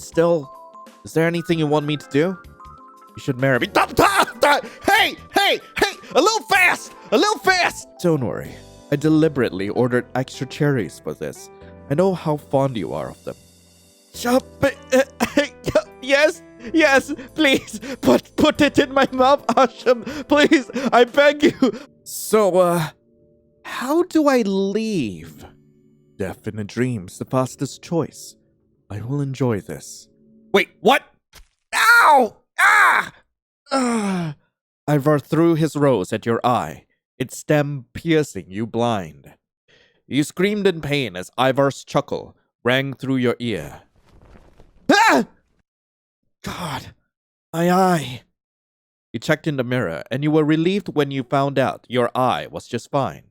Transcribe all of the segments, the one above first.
Still, is there anything you want me to do? You should marry me. Hey! A little fast! Don't worry. I deliberately ordered extra cherries for this. I know how fond you are of them. Yes, please. Put it in my mouth, Asham. Please, I beg you. So, how do I leave? Death in a dream's the fastest choice. I will enjoy this. Wait, what? Ow! Ivar threw his rose at your eye, its stem piercing you blind. You screamed in pain as Ivar's chuckle rang through your ear. Ah! God, my eye. You checked in the mirror, and you were relieved when you found out your eye was just fine.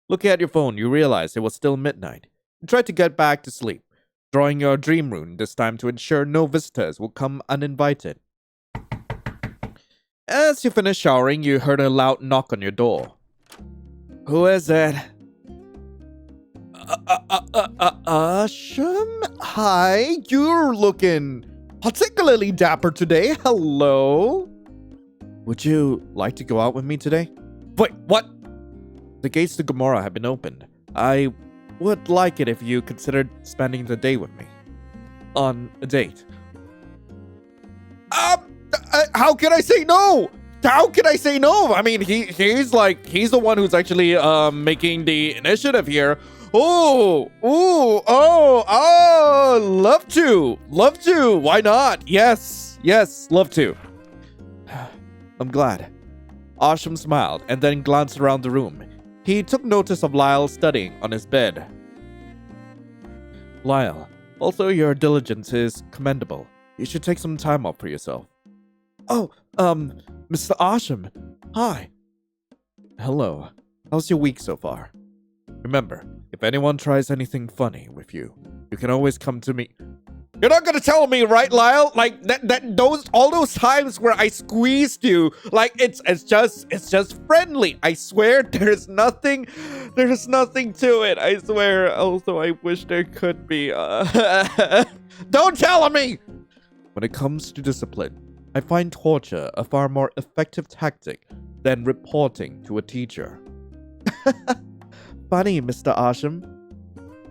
Looking at your phone, you realized it was still midnight. You tried to get back to sleep, drawing your dream rune this time to ensure no visitors will come uninvited. As you finished showering, you heard a loud knock on your door. Who is it? Asham? Hi, you're looking particularly dapper today. Hello? Would you like to go out with me today? Wait, what? The gates to Gomorrah have been opened. I would like it if you considered spending the day with me. On a date. How can I say no? I mean, he's the one who's actually making the initiative here. Love to. Why not? Yes, love to. I'm glad. Asham smiled and then glanced around the room. He took notice of Lyle studying on his bed. Lyle, although your diligence is commendable, you should take some time off for yourself. Oh, Mr. Arshem. Hi. Hello. How's your week so far? Remember, if anyone tries anything funny with you, you can always come to me. You're not gonna tell me, right, Lyle? Like all those times where I squeezed you, like it's just friendly. I swear there's nothing to it. I swear. Also, I wish there could be. Don't tell me! When it comes to discipline, I find torture a far more effective tactic than reporting to a teacher. Funny, Mr. Asham.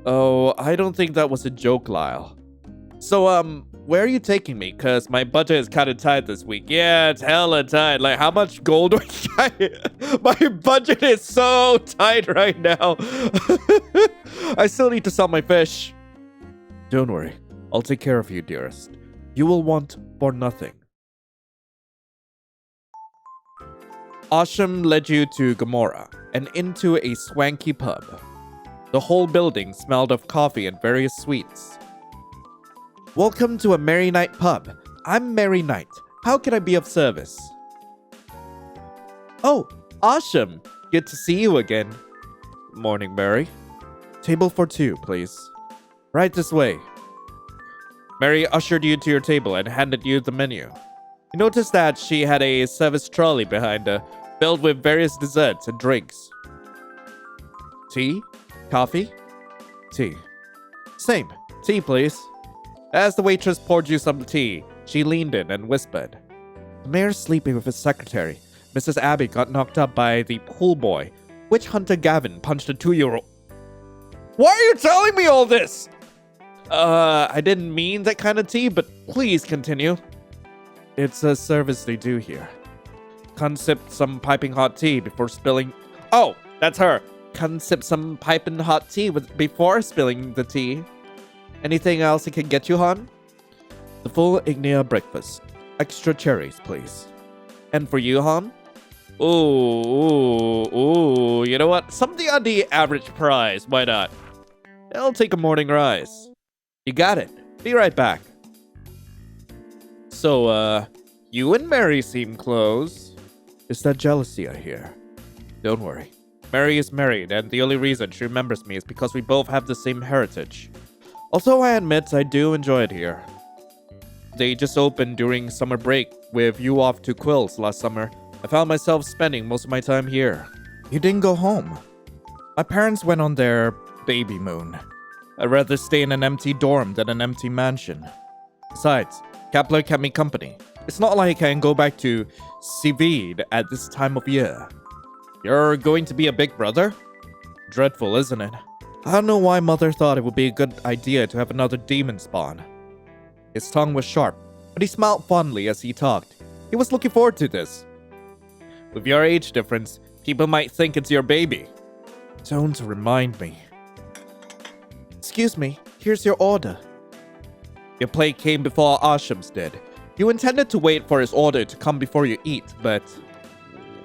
Oh, I don't think that was a joke, Lyle. So, where are you taking me? Cause my budget is kind of tight this week. Yeah, it's hella tight. Like, how much gold do I get? My budget is so tight right now. I still need to sell my fish. Don't worry. I'll take care of you, dearest. You will want for nothing. Asham led you to Gomorrah and into a swanky pub. The whole building smelled of coffee and various sweets. Welcome to a Merry Night pub. I'm Merry Night. How can I be of service? Oh, Asham. Good to see you again. Morning, Mary. Table for two, please. Right this way. Mary ushered you to your table and handed you the menu. You noticed that she had a service trolley behind her, filled with various desserts and drinks. Tea? Coffee? Tea. Same. Tea, please. As the waitress poured you some tea, she leaned in and whispered. The mayor's sleeping with his secretary. Mrs. Abby got knocked up by the pool boy. Witch hunter Gavin punched a 2-year-old. Why are you telling me all this? I didn't mean that kind of tea, but please continue. It's a service they do here. Can sip some piping hot tea before spilling... Oh, that's her. Can sip some piping hot tea before spilling the tea. Anything else I can get you, hon? The full Ignia breakfast. Extra cherries, please. And for you, hon? Ooh. You know what? Something on the average price. Why not? I'll take a morning rise. You got it. Be right back. So, you and Mary seem close. Is that jealousy I hear? Don't worry. Mary is married, and the only reason she remembers me is because we both have the same heritage. Although I admit I do enjoy it here. They just opened during summer break with you off to Quills last summer. I found myself spending most of my time here. You didn't go home. My parents went on their baby moon. I'd rather stay in an empty dorm than an empty mansion. Besides, Kepler kept me company. It's not like I can go back to Civid at this time of year. You're going to be a big brother? Dreadful, isn't it? I don't know why Mother thought it would be a good idea to have another demon spawn. His tongue was sharp, but he smiled fondly as he talked. He was looking forward to this. With your age difference, people might think it's your baby. Don't remind me. Excuse me, here's your order. Your plate came before Arsham's did. You intended to wait for his order to come before you eat, but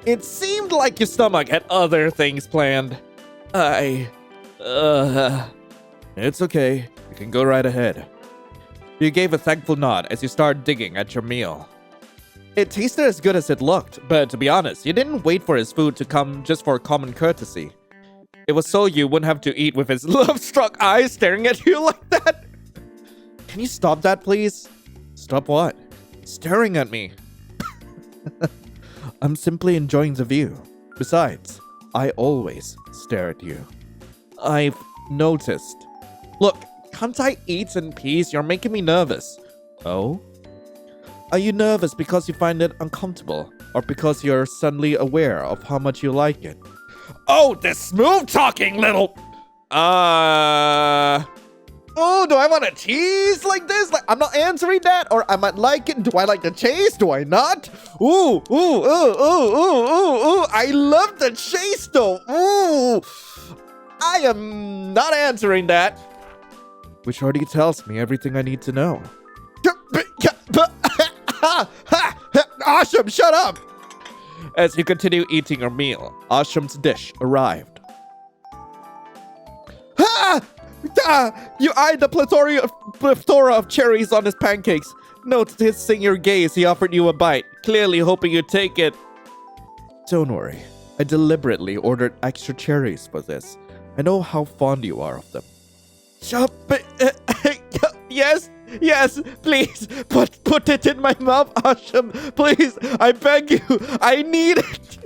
it seemed like your stomach had other things planned. It's okay. You can go right ahead. You gave a thankful nod as you started digging at your meal. It tasted as good as it looked, but to be honest, you didn't wait for his food to come just for common courtesy. It was so you wouldn't have to eat with his love-struck eyes staring at you like that. Can you stop that, please? Stop what? Staring at me. I'm simply enjoying the view. Besides, I always stare at you. I've noticed. Look, can't I eat in peace? You're making me nervous. Oh? Are you nervous because you find it uncomfortable? Or because you're suddenly aware of how much you like it? Oh, this smooth talking little... Oh, do I want to tease like this? Like, I'm not answering that. Or I might like it. Do I like the chase? Do I not? Ooh. I love the chase though. Ooh. I am not answering that. Which already tells me everything I need to know. Asham, shut up! As you continue eating your meal, Asham's dish arrived. You eyed the plethora of cherries on his pancakes. Noticing your gaze, he offered you a bite, clearly hoping you'd take it. Don't worry. I deliberately ordered extra cherries for this. I know how fond you are of them. Yes, please, put it in my mouth, Asham. Please, I beg you, I need it.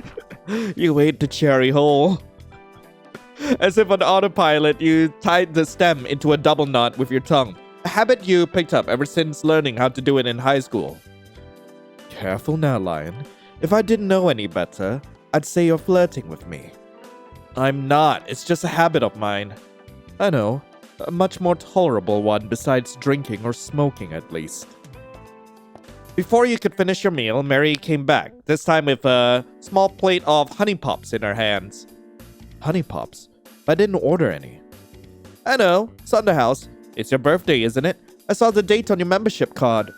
You ate the cherry whole. As if on autopilot, you tied the stem into a double knot with your tongue. A habit you picked up ever since learning how to do it in high school. Careful now, Lion. If I didn't know any better, I'd say you're flirting with me. I'm not. It's just a habit of mine. I know. A much more tolerable one besides drinking or smoking, at least. Before you could finish your meal, Mary came back, this time with a small plate of honey pops in her hands. Honey pops? I didn't order any. I know. It's on the house. It's your birthday, isn't it? I saw the date on your membership card.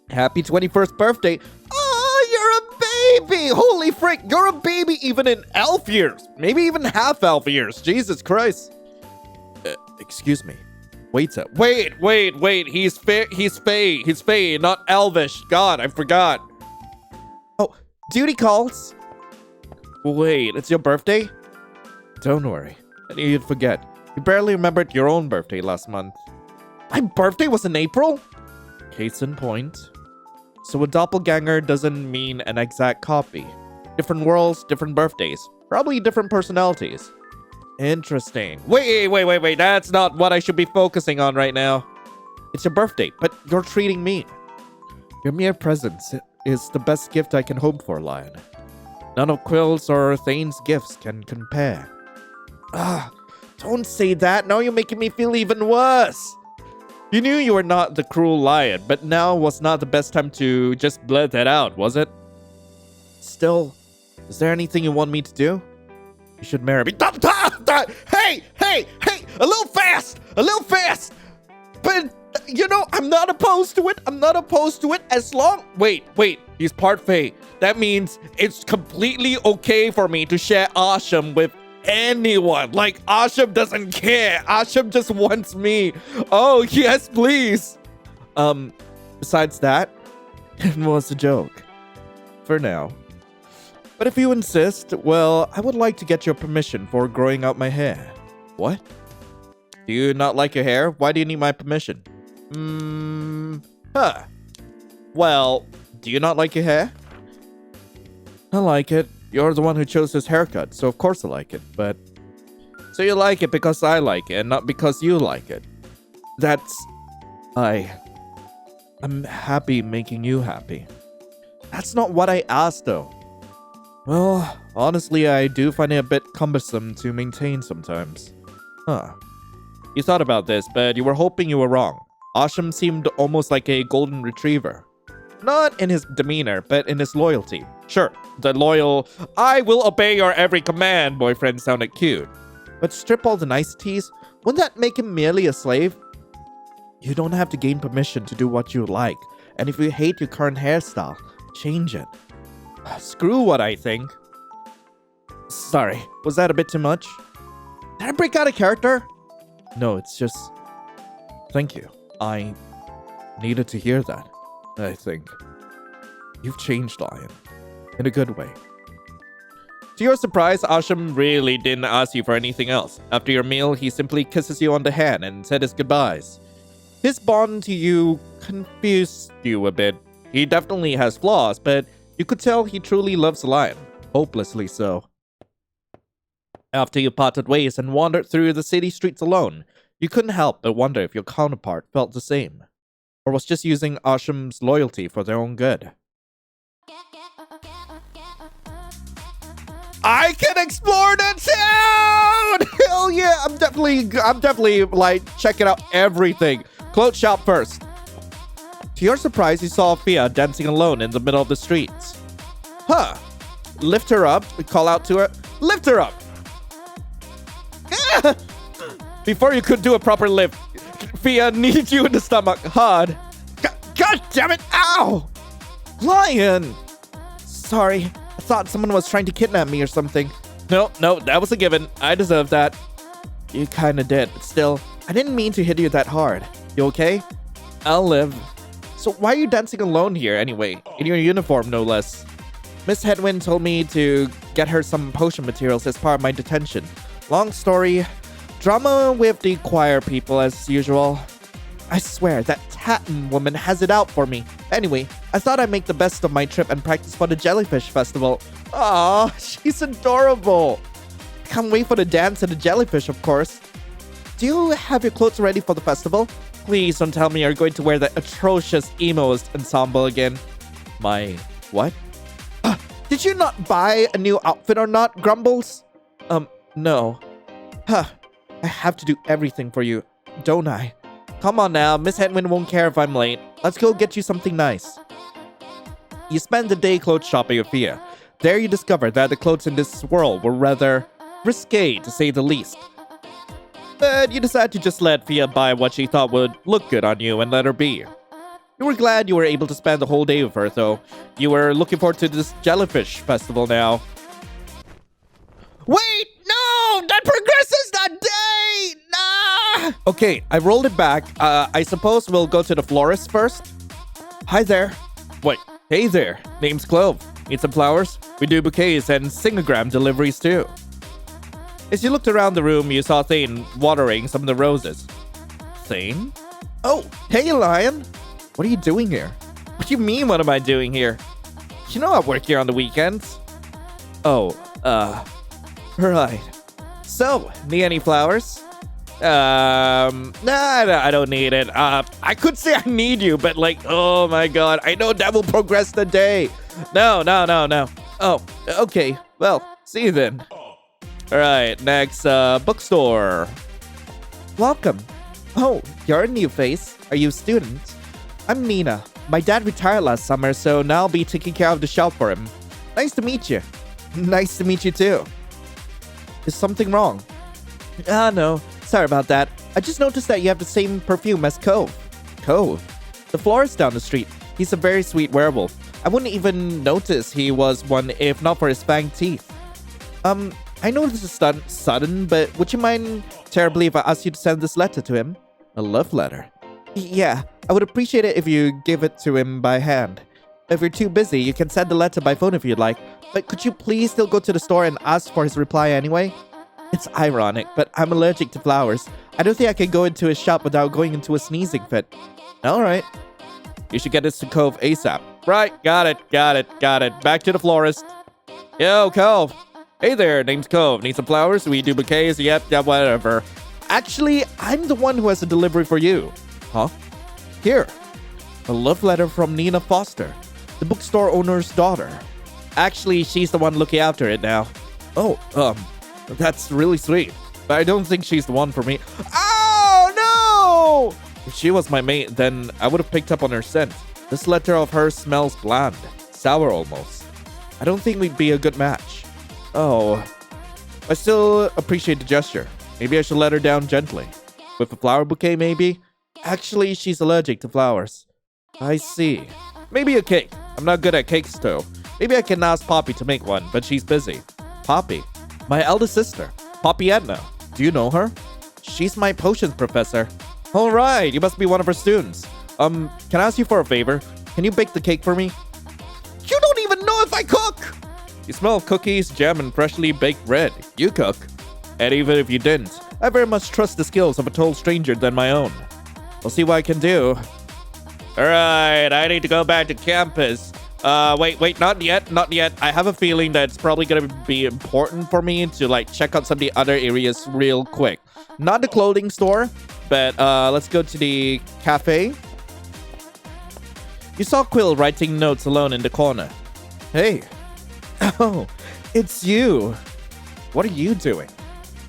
Happy 21st birthday. Oh, you're a baby! Holy frick, you're a baby even in elf years. Maybe even half elf years. Jesus Christ. Excuse me. Waiter. Wait. He's Fae, not elvish. God, I forgot. Oh, duty calls. Wait, it's your birthday? Don't worry. I knew you'd forget. You barely remembered your own birthday last month. My birthday was in April? Case in point. So a doppelganger doesn't mean an exact copy. Different worlds, different birthdays. Probably different personalities. Interesting. Wait. That's not what I should be focusing on right now. It's your birthday, but you're treating me. Your mere presence is the best gift I can hope for, Lion. None of Quill's or Thane's gifts can compare. Don't say that. Now you're making me feel even worse. You knew you were not the cruel lion, but now was not the best time to just blurt that out, was it? Still, is there anything you want me to do? You should marry me. Hey! A little fast! But, I'm not opposed to it. As long... Wait. He's part Fae. That means it's completely okay for me to share Asham with anyone. Like, Asham doesn't care. Asham just wants me. Oh, yes, please. Besides that, it was a joke. For now. But if you insist, well, I would like to get your permission for growing out my hair. What? Do you not like your hair? Why do you need my permission? Well, do you not like your hair? I like it. You're the one who chose this haircut, so of course I like it, but... So you like it because I like it, and not because you like it. I'm happy making you happy. That's not what I asked, though. Well, honestly, I do find it a bit cumbersome to maintain sometimes. Huh. You thought about this, but you were hoping you were wrong. Asham seemed almost like a golden retriever. Not in his demeanor, but in his loyalty. Sure, the loyal, I will obey your every command boyfriend sounded cute. But strip all the niceties, wouldn't that make him merely a slave? You don't have to gain permission to do what you like, and if you hate your current hairstyle, change it. Screw what I think. Sorry, was that a bit too much? Did I break out of character? No, it's just... Thank you. I needed to hear that, I think. You've changed, Lion. In a good way. To your surprise, Asham really didn't ask you for anything else. After your meal, he simply kisses you on the hand and said his goodbyes. His bond to you confused you a bit. He definitely has flaws, but you could tell he truly loves Lion. Hopelessly so. After you parted ways and wandered through the city streets alone, you couldn't help but wonder if your counterpart felt the same, or was just using Asham's loyalty for their own good. I can explore the town! Hell yeah! I'm definitely like checking out everything. Clothes shop first. To your surprise, you saw Fia dancing alone in the middle of the streets. Huh. Lift her up. Call out to her. Lift her up! Before you could do a proper lift, Fia kneed you in the stomach hard. God damn it! Ow! Lion! Sorry, I thought someone was trying to kidnap me or something. No, that was a given. I deserve that. You kinda did, but still, I didn't mean to hit you that hard. You okay? I'll live. So why are you dancing alone here anyway? In your uniform, no less. Miss Headwind told me to get her some potion materials as part of my detention. Long story. Drama with the choir people as usual. I swear, that Tatton woman has it out for me. Anyway, I thought I'd make the best of my trip and practice for the Jellyfish Festival. Aw, she's adorable. Can't wait for the dance and the jellyfish, of course. Do you have your clothes ready for the festival? Please don't tell me you're going to wear that atrocious emo ensemble again. My... what? Did you not buy a new outfit or not, Grumbles? No. Huh. I have to do everything for you, don't I? Come on now, Miss Headwind won't care if I'm late. Let's go get you something nice. You spend the day clothes shopping with Fia. There you discover that the clothes in this world were rather risque, to say the least. But you decide to just let Fia buy what she thought would look good on you and let her be. You were glad you were able to spend the whole day with her, though. You were looking forward to this jellyfish festival now. Wait! No! That progresses that day! Nah! Okay, I rolled it back. I suppose we'll go to the florist first. Hi there. Wait, hey there. Name's Clove. Need some flowers? We do bouquets and singogram deliveries too. As you looked around the room, you saw Thane watering some of the roses. Thane? Oh, hey Lion. What are you doing here? What do you mean, what am I doing here? You know I work here on the weekends. Oh, right. So, need any flowers? Nah, I don't need it. I could say I need you, but like, oh my god, I know that will progress the day. No. Oh, okay. Well, see you then. Alright, next, bookstore. Welcome. Oh, you're a new face. Are you a student? I'm Nina. My dad retired last summer, so now I'll be taking care of the shop for him. Nice to meet you. Nice to meet you too. Is something wrong? No. Sorry about that. I just noticed that you have the same perfume as Cove. Cove? The florist down the street. He's a very sweet werewolf. I wouldn't even notice he was one if not for his fanged teeth. I know this is sudden, but would you mind terribly if I asked you to send this letter to him? A love letter? Yeah, I would appreciate it if you give it to him by hand. If you're too busy, you can send the letter by phone if you'd like. But could you please still go to the store and ask for his reply anyway? It's ironic, but I'm allergic to flowers. I don't think I can go into his shop without going into a sneezing fit. Alright. You should get this to Cove ASAP. Right, got it. Back to the florist. Yo, Cove. Hey there, name's Cove. Need some flowers? We do bouquets? Yep, whatever. Actually, I'm the one who has a delivery for you. Huh? Here. A love letter from Nina Foster, the bookstore owner's daughter. Actually, she's the one looking after it now. Oh, that's really sweet. But I don't think she's the one for me. Oh, no! If she was my mate, then I would have picked up on her scent. This letter of hers smells bland. Sour almost. I don't think we'd be a good match. Oh. I still appreciate the gesture. Maybe I should let her down gently. With a flower bouquet, maybe? Actually, she's allergic to flowers. I see. Maybe a cake. I'm not good at cakes, though. Maybe I can ask Poppy to make one, but she's busy. Poppy? My eldest sister. Poppy Edna. Do you know her? She's my potions professor. Alright, you must be one of her students. Can I ask you for a favor? Can you bake the cake for me? You don't even know if I cook! You smell cookies, jam, and freshly baked bread. You cook. And even if you didn't, I very much trust the skills of a total stranger than my own. I'll see what I can do. Alright, I need to go back to campus. Wait, not yet. I have a feeling that it's probably gonna be important for me to check out some of the other areas real quick. Not the clothing store, but let's go to the cafe. You saw Quill writing notes alone in the corner. Hey. Oh, it's you. What are you doing?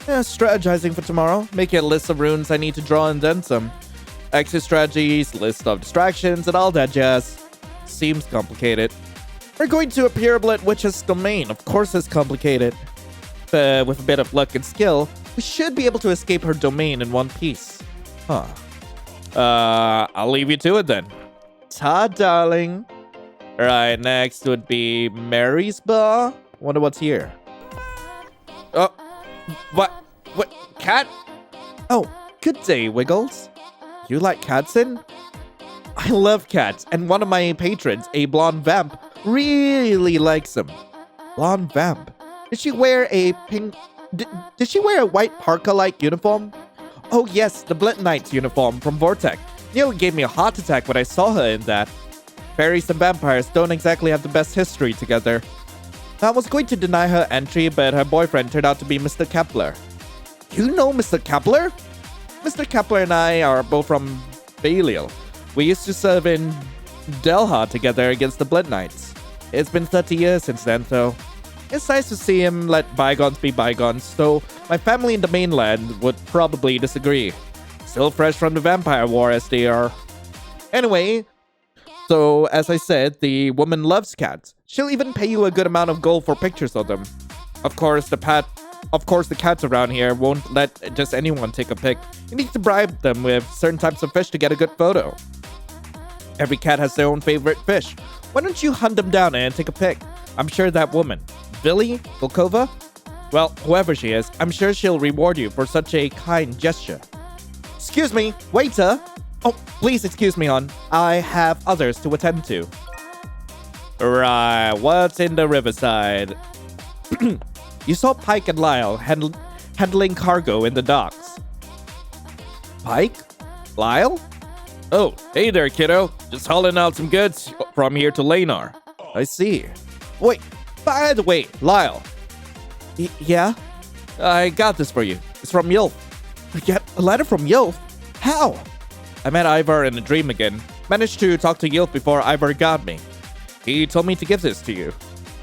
Strategizing for tomorrow. Making a list of runes I need to draw and then some. Exit strategies, list of distractions, and all that jazz. Seems complicated. We're going to a Pyramid Witch's domain. Of course it's complicated. But with a bit of luck and skill, we should be able to escape her domain in one piece. Huh. I'll leave you to it then. Ta, darling. Alright, next would be Mary's bar. Wonder what's here. Oh, what? Cat? Oh, good day, Wiggles. You like cats in? I love cats, and one of my patrons, a blonde vamp, really likes them. Blonde vamp? Did she wear a pink... Did she wear a white parka-like uniform? Oh yes, the Blood Knight's uniform from Vortex. Nearly gave me a heart attack when I saw her in that. Fairies and vampires don't exactly have the best history together. I was going to deny her entry, but her boyfriend turned out to be Mr. Kepler. You know Mr. Kepler? Mr. Kepler and I are both from Belial. We used to serve in Delha together against the Blood Knights. It's been 30 years since then, though. It's nice to see him let bygones be bygones, though my family in the mainland would probably disagree. Still fresh from the vampire war as they are. Anyway, so as I said, the woman loves cats. She'll even pay you a good amount of gold for pictures of them. Of course, the cats around here won't let just anyone take a pic. You need to bribe them with certain types of fish to get a good photo. Every cat has their own favorite fish. Why don't you hunt them down and take a pic? I'm sure that woman, Billy Volkova? Well, whoever she is, I'm sure she'll reward you for such a kind gesture. Excuse me, waiter! Oh, please excuse me, hon. I have others to attend to. Right, what's in the riverside? You saw Pike and Lyle handling cargo in the docks. Pike? Lyle? Oh, hey there, kiddo. Just hauling out some goods from here to Lanar. I see. Wait, by the way, Lyle. Yeah? I got this for you. It's from Yulf. Get a letter from Yulf? How? I met Ivar in a dream again. Managed to talk to Yulf before Ivar got me. He told me to give this to you.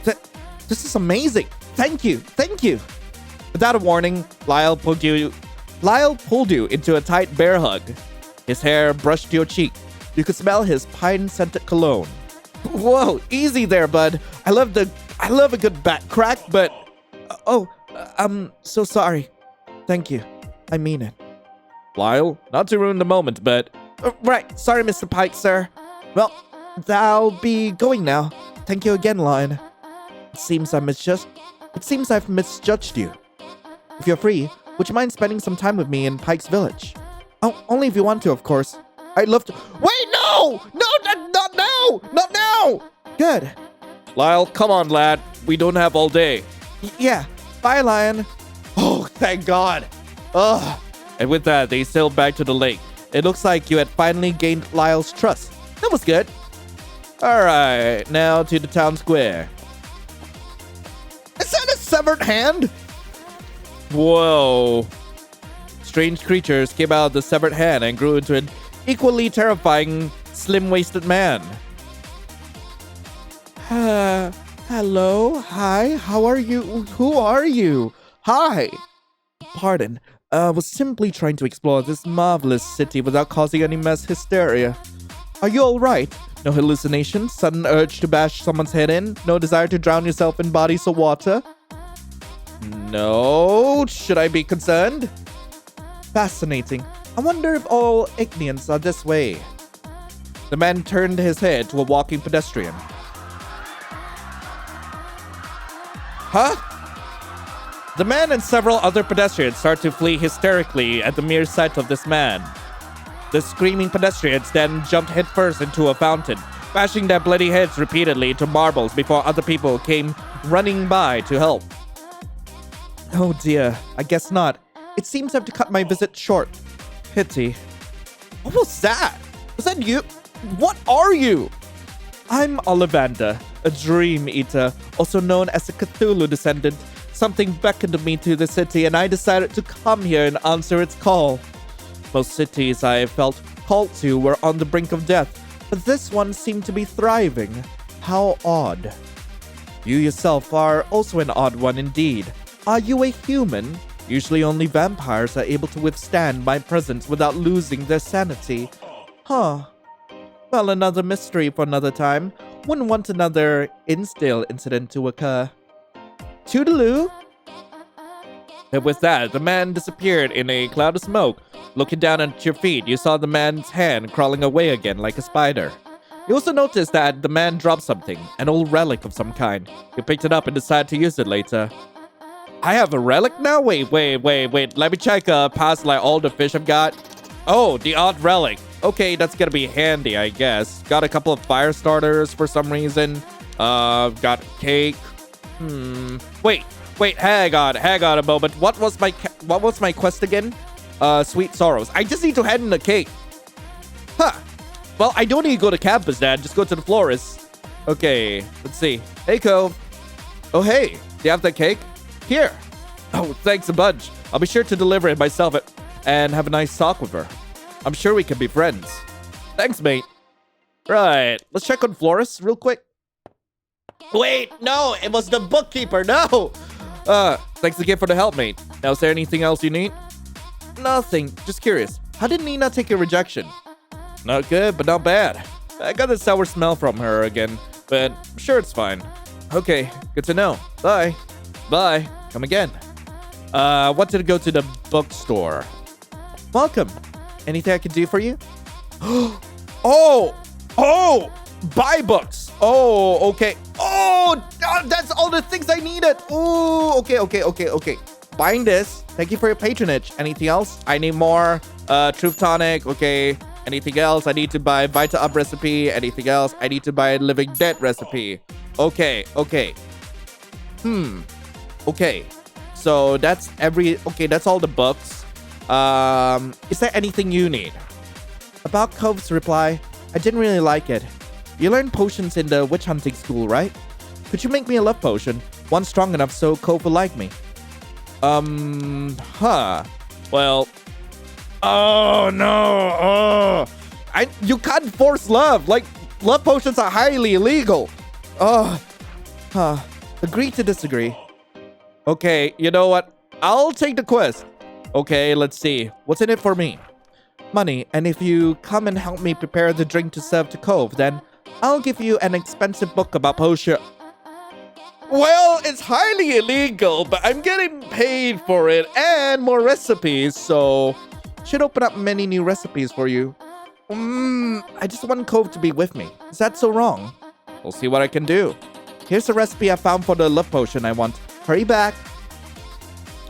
This is amazing. Thank you. Without a warning, Lyle pulled you into a tight bear hug. His hair brushed your cheek. You could smell his pine-scented cologne. Whoa, easy there, bud. I love a good back crack, but I'm so sorry. Thank you. I mean it. Lyle, not to ruin the moment, but right. Sorry, Mr. Pike, sir. Well, I'll be going now. Thank you again, Lion. It seems I've misjudged you. If you're free, would you mind spending some time with me in Pike's Village? Oh, only if you want to, of course. I'd love to. Wait, no! Not now! Good. Lyle, come on, lad. We don't have all day. Yeah. Bye, Lion. Oh, thank God. Ugh. And with that, they sailed back to the lake. It looks like you had finally gained Lyle's trust. That was good. Alright, now to the town square. Is that a severed hand? Whoa. Strange creatures came out of the severed hand and grew into an equally terrifying slim-waisted man. Hello? Hi? How are you? Who are you? Hi! Pardon. Was simply trying to explore this marvelous city without causing any mass hysteria. Are you alright? No hallucinations? Sudden urge to bash someone's head in? No desire to drown yourself in bodies of water? No. Should I be concerned? Fascinating. I wonder if all Ignians are this way. The man turned his head to a walking pedestrian. Huh? The man and several other pedestrians start to flee hysterically at the mere sight of this man. The screaming pedestrians then jumped headfirst into a fountain, bashing their bloody heads repeatedly into marbles before other people came running by to help. Oh dear, I guess not. It seems I have to cut my visit short. Pity. What was that? Was that you? What are you? I'm Ollivander, a dream eater, also known as a Cthulhu descendant. Something beckoned me to the city and I decided to come here and answer its call. Most cities I felt called to were on the brink of death, but this one seemed to be thriving. How odd. You yourself are also an odd one indeed. Are you a human? Usually only vampires are able to withstand my presence without losing their sanity. Huh. Well, another mystery for another time. Wouldn't want another Instill incident to occur. Toodaloo. And with that, the man disappeared in a cloud of smoke. Looking down at your feet, you saw the man's hand crawling away again like a spider. You also noticed that the man dropped something, an old relic of some kind. You picked it up and decided to use it later. I have a relic now? Wait. Let me check past like all the fish I've got. Oh, the odd relic. Okay, that's gonna be handy, I guess. Got a couple of fire starters for some reason. Got cake. Wait, hang on a moment. What was my quest again? Sweet sorrows. I just need to hand in the cake. Huh. Well, I don't need to go to campus, Dad. Just go to the florist. Okay, let's see. Hey, Cove. Oh, hey. Do you have that cake? Here. Oh, thanks a bunch. I'll be sure to deliver it myself and have a nice talk with her. I'm sure we can be friends. Thanks, mate. Right. Let's check on Florist real quick. Wait, no. It was the bookkeeper. No. Thanks again for the help, mate. Now, is there anything else you need? Nothing. Just curious. How did Nina take your rejection? Not good, but not bad. I got the sour smell from her again, but I'm sure it's fine. Okay, good to know. Bye. Bye. Come again. Wanted to go to the bookstore. Welcome. Anything I can do for you? Oh! Buy books. Oh, okay. Oh, that's all the things I needed. Oh, okay. Buying this. Thank you for your patronage. Anything else? I need more Truth Tonic. Okay. Anything else? I need to buy Vita Up recipe. Anything else? I need to buy Living Dead recipe. Okay. Okay. So that's that's all the books. Is there anything you need? About Cove's reply, I didn't really like it. You learned potions in the witch hunting school, right? Could you make me a love potion? One strong enough so Cove will like me. Well, oh no, you can't force love. Like, love potions are highly illegal. Agree to disagree. Okay, you know what? I'll take the quest. Okay, let's see. What's in it for me? Money, and if you come and help me prepare the drink to serve to Cove, then I'll give you an expensive book about potion. Well, it's highly illegal, but I'm getting paid for it and more recipes, so should open up many new recipes for you. I just want Cove to be with me. Is that so wrong? We'll see what I can do. Here's the recipe I found for the love potion I want. Hurry back.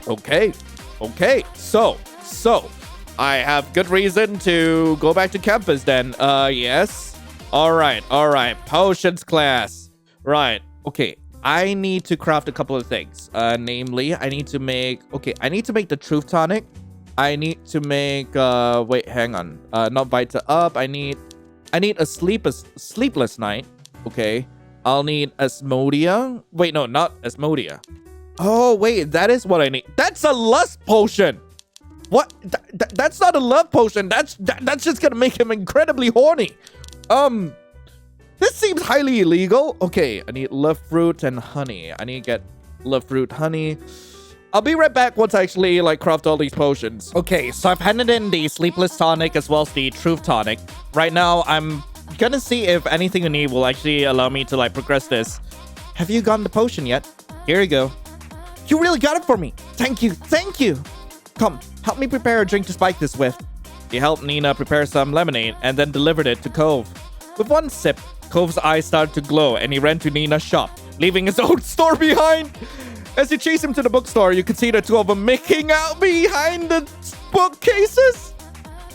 Okay. So I have good reason to go back to campus then. Yes. All right. Potions class. Right. Okay. I need to craft a couple of things. Namely, I need to make the Truth Tonic. I need to make wait, hang on. Not Vita Up. I need a sleepless night. Okay. I'll need Asmodia. Wait, no, not Asmodia. Oh, wait, that is what I need. That's a lust potion. What? That's not a love potion. That's just gonna make him incredibly horny. This seems highly illegal. Okay, I need love fruit and honey. I need to get love fruit, honey. I'll be right back once I actually craft all these potions. Okay, so I've handed in the sleepless tonic as well as the truth tonic. Right now, I'm gonna see if anything you need will actually allow me to progress this. Have you gotten the potion yet? Here you go. You really got it for me. Thank you, thank you. Come, help me prepare a drink to spike this with. He helped Nina prepare some lemonade and then delivered it to Cove. With one sip, Cove's eyes started to glow and he ran to Nina's shop, leaving his own store behind. As you chase him to the bookstore, you could see the two of them making out behind the bookcases.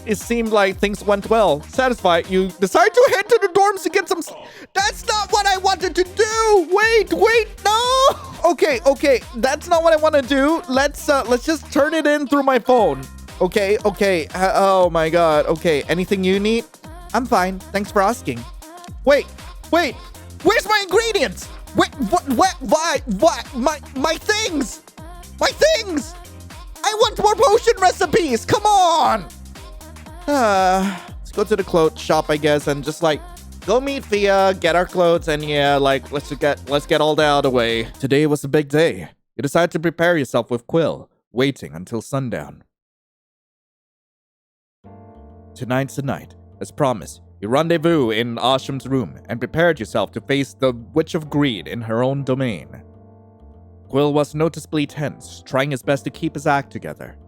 It seemed like things went well. Satisfied, you decide to head to the dorms to get some... That's not what I wanted to do! Wait, no! Okay, that's not what I want to do. Let's just turn it in through my phone. Okay. Oh my god. Okay, anything you need? I'm fine. Thanks for asking. Wait. Where's my ingredients? Wait, what? Why? My things! My things! I want more potion recipes! Come on! Let's go to the clothes shop, I guess, and just go meet Fia, get our clothes, and yeah, let's get all that out of the way. Today was a big day. You decide to prepare yourself with Quill, waiting until sundown. Tonight's the night. As promised, you rendezvous in Arsham's room and prepared yourself to face the Witch of Greed in her own domain. Quill was noticeably tense, trying his best to keep his act together.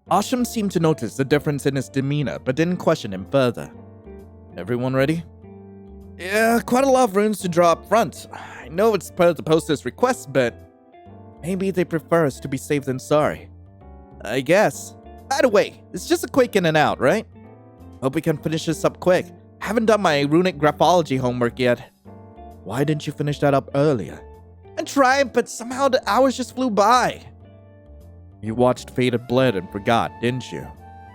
Asham seemed to notice the difference in his demeanor, but didn't question him further. Everyone ready? Yeah, quite a lot of runes to draw up front. I know it's part of the poster's request, but maybe they prefer us to be safe than sorry. I guess. By the way, it's just a quick in and out, right? Hope we can finish this up quick. Haven't done my runic graphology homework yet. Why didn't you finish that up earlier? I tried, but somehow the hours just flew by. You watched Fated Blood and forgot, didn't you?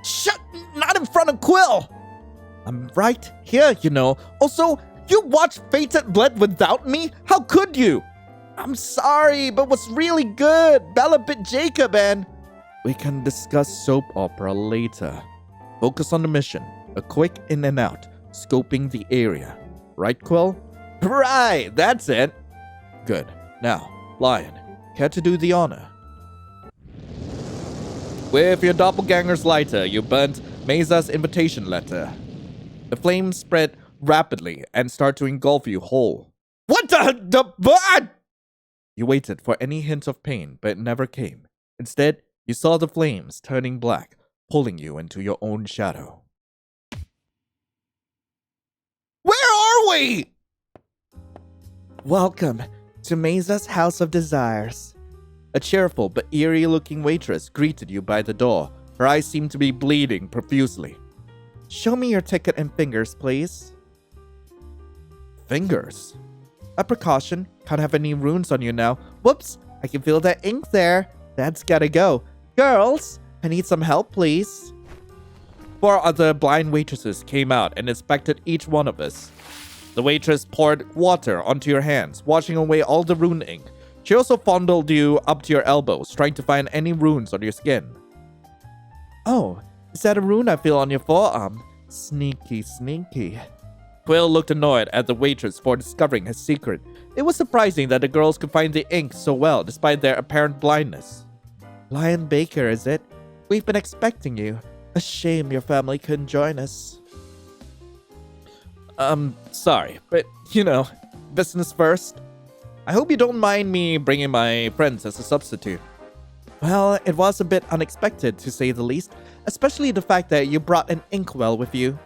Shut! Not in front of Quill! I'm right here, you know. Also, you watched Fated Blood without me? How could you? I'm sorry, but what's really good? Bella bit Jacob and... We can discuss soap opera later. Focus on the mission. A quick in and out, scoping the area. Right, Quill? Right, that's it. Good. Now, Lion, care to do the honor? With your doppelganger's lighter, you burnt Meyza's invitation letter. The flames spread rapidly and start to engulf you whole. What the? You waited for any hint of pain, but it never came. Instead, you saw the flames turning black, pulling you into your own shadow. Where are we? Welcome to Meyza's House of Desires. A cheerful but eerie-looking waitress greeted you by the door. Her eyes seemed to be bleeding profusely. Show me your ticket and fingers, please. Fingers? A precaution. Can't have any runes on you now. Whoops, I can feel that ink there. That's gotta go. Girls, I need some help, please. 4 other blind waitresses came out and inspected each one of us. The waitress poured water onto your hands, washing away all the rune ink. She also fondled you up to your elbows, trying to find any runes on your skin. Oh, is that a rune I feel on your forearm? Sneaky. Quill looked annoyed at the waitress for discovering his secret. It was surprising that the girls could find the ink so well, despite their apparent blindness. Lion Baker, is it? We've been expecting you. A shame your family couldn't join us. Sorry, but, business first. I hope you don't mind me bringing my friends as a substitute. Well, it was a bit unexpected, to say the least, especially the fact that you brought an inkwell with you.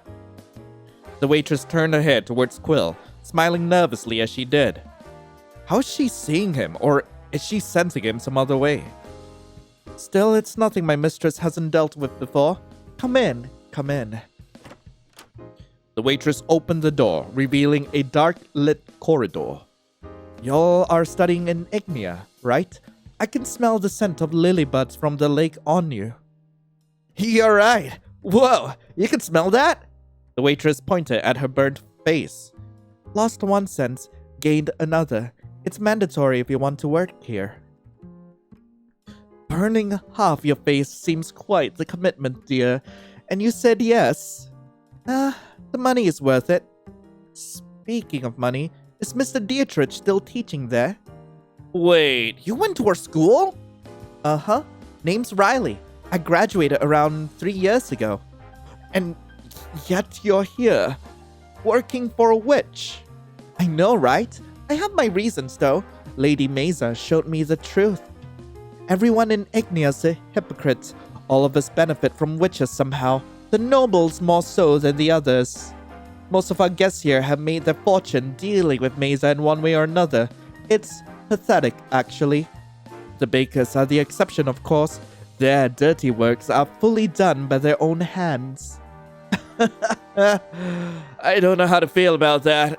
The waitress turned her head towards Quill, smiling nervously as she did. How is she seeing him, or is she sensing him some other way? Still, it's nothing my mistress hasn't dealt with before. Come in. The waitress opened the door, revealing a dark-lit corridor. Y'all are studying in Ignia, right? I can smell the scent of lily buds from the lake on you. You're right. Whoa, you can smell that? The waitress pointed at her burnt face. Lost one sense, gained another. It's mandatory if you want to work here. Burning half your face seems quite the commitment, dear. And you said yes. The money is worth it. Speaking of money, is Mr. Dietrich still teaching there? Wait, you went to our school? Uh-huh. Name's Riley. I graduated around 3 years ago. And yet you're here, working for a witch. I know, right? I have my reasons, though. Lady Meyza showed me the truth. Everyone in Ignea's a hypocrite. All of us benefit from witches somehow. The nobles more so than the others. Most of our guests here have made their fortune dealing with Meyza in one way or another. It's pathetic, actually. The bakers are the exception, of course. Their dirty works are fully done by their own hands. I don't know how to feel about that.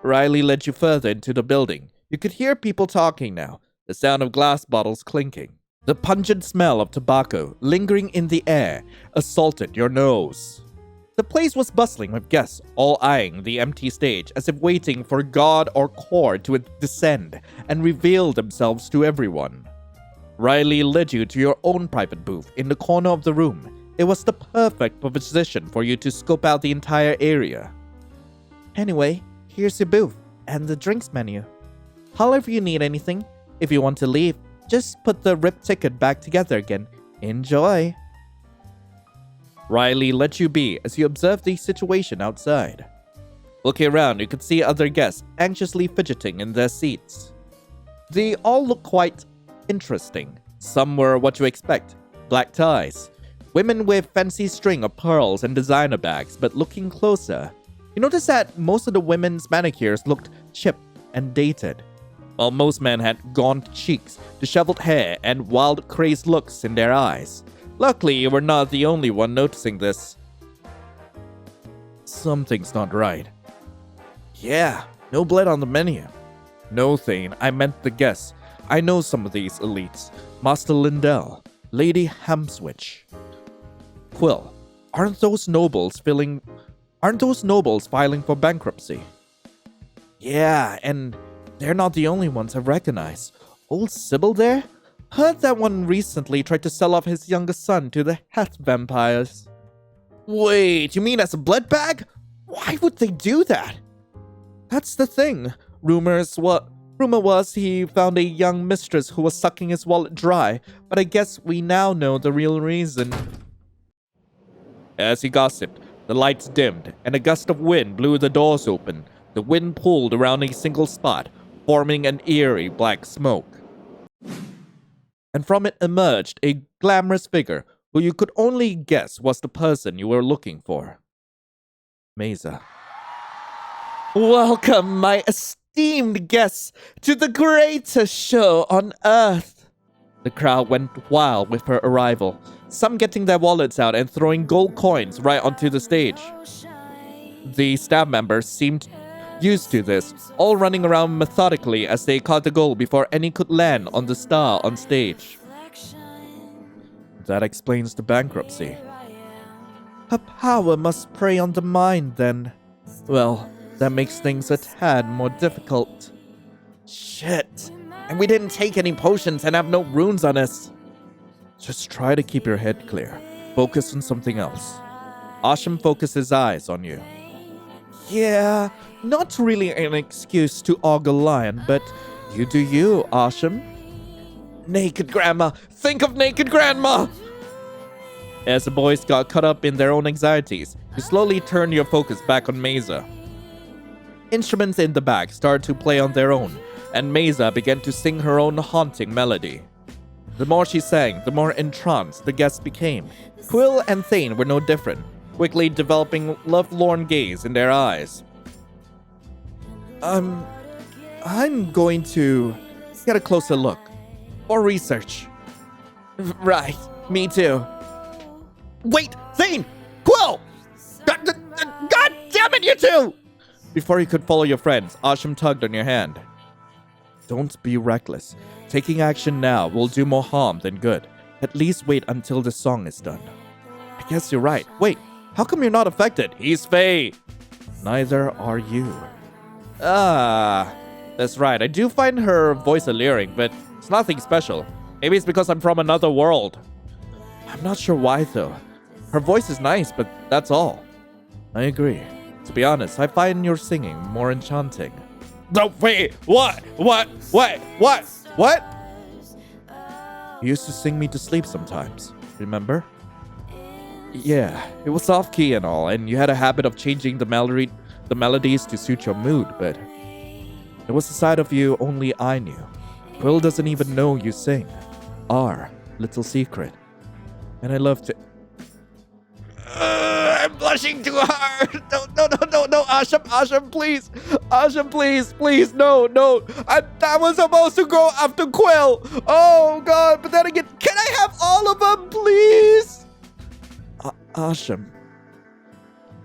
Riley led you further into the building. You could hear people talking now, the sound of glass bottles clinking. The pungent smell of tobacco lingering in the air assaulted your nose. The place was bustling with guests, all eyeing the empty stage as if waiting for God or Core to descend and reveal themselves to everyone. Riley led you to your own private booth in the corner of the room. It was the perfect position for you to scope out the entire area. Anyway, here's your booth and the drinks menu. Holler if you need anything. If you want to leave, just put the ripped ticket back together again. Enjoy. Riley let you be as you observed the situation outside. Looking around, you could see other guests anxiously fidgeting in their seats. They all looked quite interesting. Some were what you expect, black ties. Women with fancy string of pearls and designer bags, but looking closer, you notice that most of the women's manicures looked chipped and dated, while most men had gaunt cheeks, disheveled hair, and wild, crazed looks in their eyes. Luckily, you were not the only one noticing this. Something's not right. Yeah, no blood on the menu. No, Thane, I meant the guests. I know some of these elites. Master Lindell, Lady Hamswitch. Quill, aren't those nobles filing for bankruptcy? Yeah, and they're not the only ones I've recognized. Old Sybil there? Heard that one recently tried to sell off his youngest son to the Heth vampires. Wait, you mean as a blood bag? Why would they do that? That's the thing. Rumor was he found a young mistress who was sucking his wallet dry, but I guess we now know the real reason. As he gossiped, the lights dimmed, and a gust of wind blew the doors open. The wind pulled around a single spot, forming an eerie black smoke. And from it emerged a glamorous figure who you could only guess was the person you were looking for. Meyza. Welcome, my esteemed guests, to the greatest show on Earth. The crowd went wild with her arrival, some getting their wallets out and throwing gold coins right onto the stage. The staff members seemed used to this, all running around methodically as they caught the gold before any could land on the star on stage. That explains the bankruptcy. Her power must prey on the mind, then. Well, that makes things a tad more difficult. Shit. And we didn't take any potions and have no runes on us. Just try to keep your head clear. Focus on something else. Asham focused his eyes on you. Yeah, not really an excuse to augur lion, but you do you, Asham. Naked Grandma! Think of Naked Grandma! As the boys got caught up in their own anxieties, you slowly turned your focus back on Meyza. Instruments in the back started to play on their own, and Meyza began to sing her own haunting melody. The more she sang, the more entranced the guests became. Quill and Thane were no different, quickly developing lovelorn gaze in their eyes. I'm going to get a closer look. Or research. Right, me too. Wait, Thane! Quill! God damn it, you two! Before you could follow your friends, Asham tugged on your hand. Don't be reckless. Taking action now will do more harm than good. At least wait until the song is done. I guess you're right. Wait, how come you're not affected? He's Fae. Neither are you. That's right. I do find her voice alluring, but it's nothing special. Maybe it's because I'm from another world. I'm not sure why though. Her voice is nice, but that's all. I agree. To be honest, I find your singing more enchanting. No, wait, what? You used to sing me to sleep sometimes, remember? Yeah, it was off-key and all, and you had a habit of changing the melodies to suit your mood, but it was a side of you only I knew. Quill doesn't even know you sing. Our little secret. And I love to... I'm blushing too hard. No, Asham, please. Asham, please, no. I was supposed to go after Quill. Oh, God, but then again, can I have all of them, please? Asham.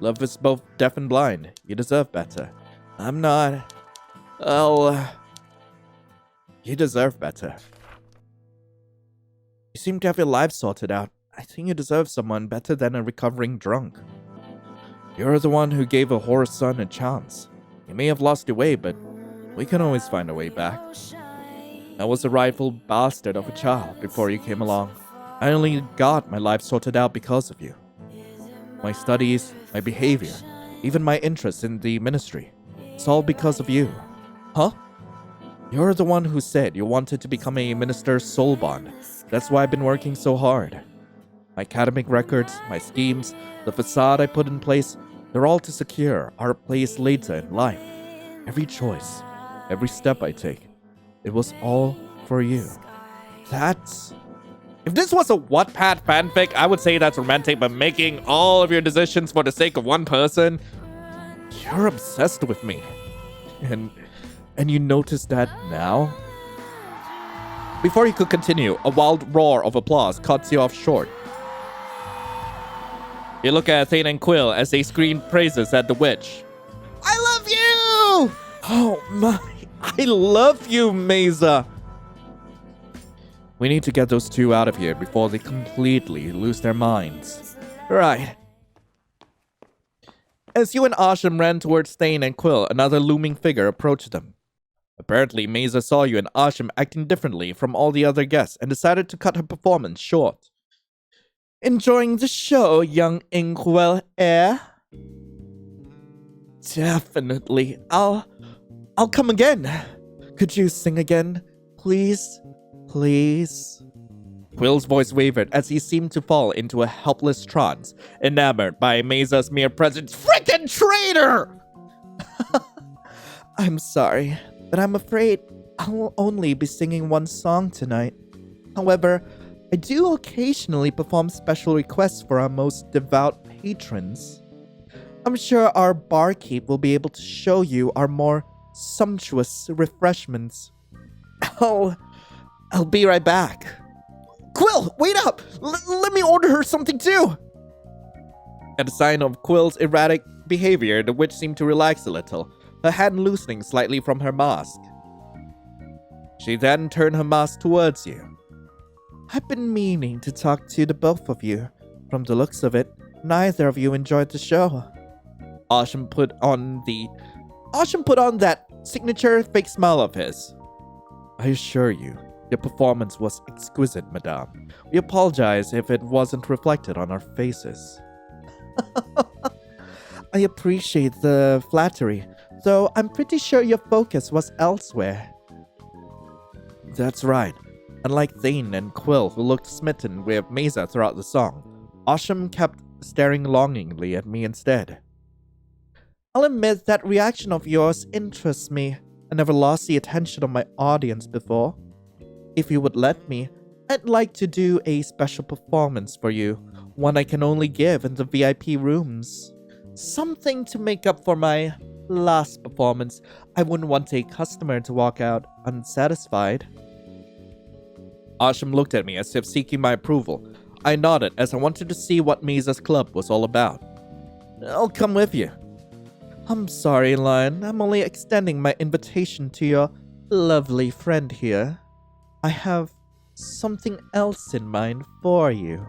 Love is both deaf and blind. You deserve better. I'm not. Oh, you deserve better. You seem to have your life sorted out. I think you deserve someone better than a recovering drunk. You're the one who gave a whore's son a chance. You may have lost your way, but we can always find a way back. I was a rightful bastard of a child before you came along. I only got my life sorted out because of you. My studies, my behavior, even my interest in the ministry. It's all because of you. Huh? You're the one who said you wanted to become a minister's soul bond. That's why I've been working so hard. My academic records, my schemes, the facade I put in place, they're all to secure our place later in life. Every choice, every step I take, it was all for you. That's... If this was a Wattpad fanfic, I would say that's romantic, but making all of your decisions for the sake of one person, you're obsessed with me. And you notice that now? Before he could continue, a wild roar of applause cuts you off short. You look at Thane and Quill as they scream praises at the witch. I love you! Oh my, I love you, Meyza! We need to get those two out of here before they completely lose their minds. Right. As you and Arshem ran towards Thane and Quill, another looming figure approached them. Apparently, Meyza saw you and Arshem acting differently from all the other guests and decided to cut her performance short. Enjoying the show, young Inkwell, eh? Definitely. I'll come again. Could you sing again, please? Please? Quill's voice wavered as he seemed to fall into a helpless trance, enamored by Meyza's mere presence. Frickin' traitor! I'm sorry, but I'm afraid I'll only be singing one song tonight. However, I do occasionally perform special requests for our most devout patrons. I'm sure our barkeep will be able to show you our more sumptuous refreshments. I'll be right back. Quill, wait up! Let me order her something too! At a sign of Quill's erratic behavior, the witch seemed to relax a little, her hand loosening slightly from her mask. She then turned her mask towards you. I've been meaning to talk to the both of you. From the looks of it, neither of you enjoyed the show. Arshem put on that signature fake smile of his. I assure you, your performance was exquisite, madame. We apologize if it wasn't reflected on our faces. I appreciate the flattery, though I'm pretty sure your focus was elsewhere. That's right. Unlike Thane and Quill, who looked smitten with Meyza throughout the song, Asham kept staring longingly at me instead. I'll admit that reaction of yours interests me. I never lost the attention of my audience before. If you would let me, I'd like to do a special performance for you, one I can only give in the VIP rooms. Something to make up for my last performance. I wouldn't want a customer to walk out unsatisfied. Asham looked at me as if seeking my approval. I nodded as I wanted to see what Meyza's club was all about. I'll come with you. I'm sorry, Lion. I'm only extending my invitation to your lovely friend here. I have something else in mind for you.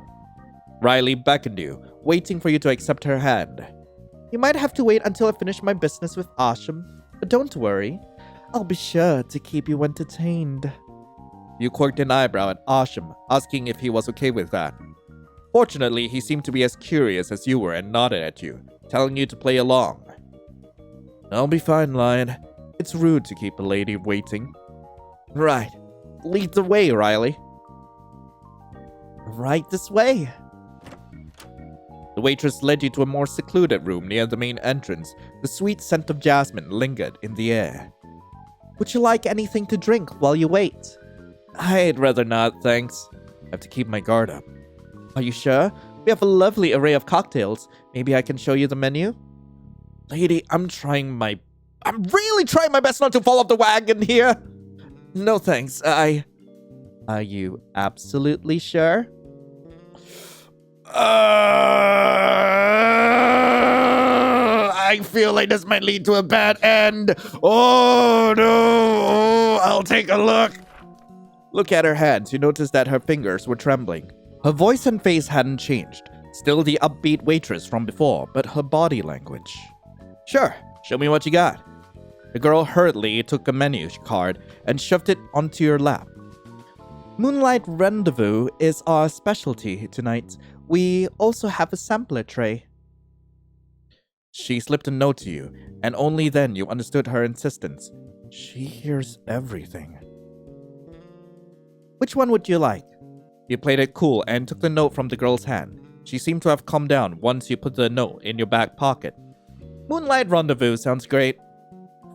Riley beckoned you, waiting for you to accept her hand. You might have to wait until I finish my business with Asham, but don't worry. I'll be sure to keep you entertained. You quirked an eyebrow at Asham, asking if he was okay with that. Fortunately, he seemed to be as curious as you were and nodded at you, telling you to play along. I'll be fine, Lion. It's rude to keep a lady waiting. Right. Lead the way, Riley. Right this way. The waitress led you to a more secluded room near the main entrance. The sweet scent of jasmine lingered in the air. Would you like anything to drink while you wait? I'd rather not, thanks. I have to keep my guard up. Are you sure? We have a lovely array of cocktails. Maybe I can show you the menu? Lady, I'm really trying my best not to fall off the wagon here. No thanks, Are you absolutely sure? I feel like this might lead to a bad end. Oh no, I'll take a look. Look at her hands. You notice that her fingers were trembling. Her voice and face hadn't changed. Still the upbeat waitress from before, but her body language. Sure, show me what you got. The girl hurriedly took a menu card and shoved it onto your lap. Moonlight Rendezvous is our specialty tonight. We also have a sampler tray. She slipped a note to you, and only then you understood her insistence. She hears everything. Which one would you like? You played it cool and took the note from the girl's hand. She seemed to have calmed down once you put the note in your back pocket. Moonlight Rendezvous sounds great.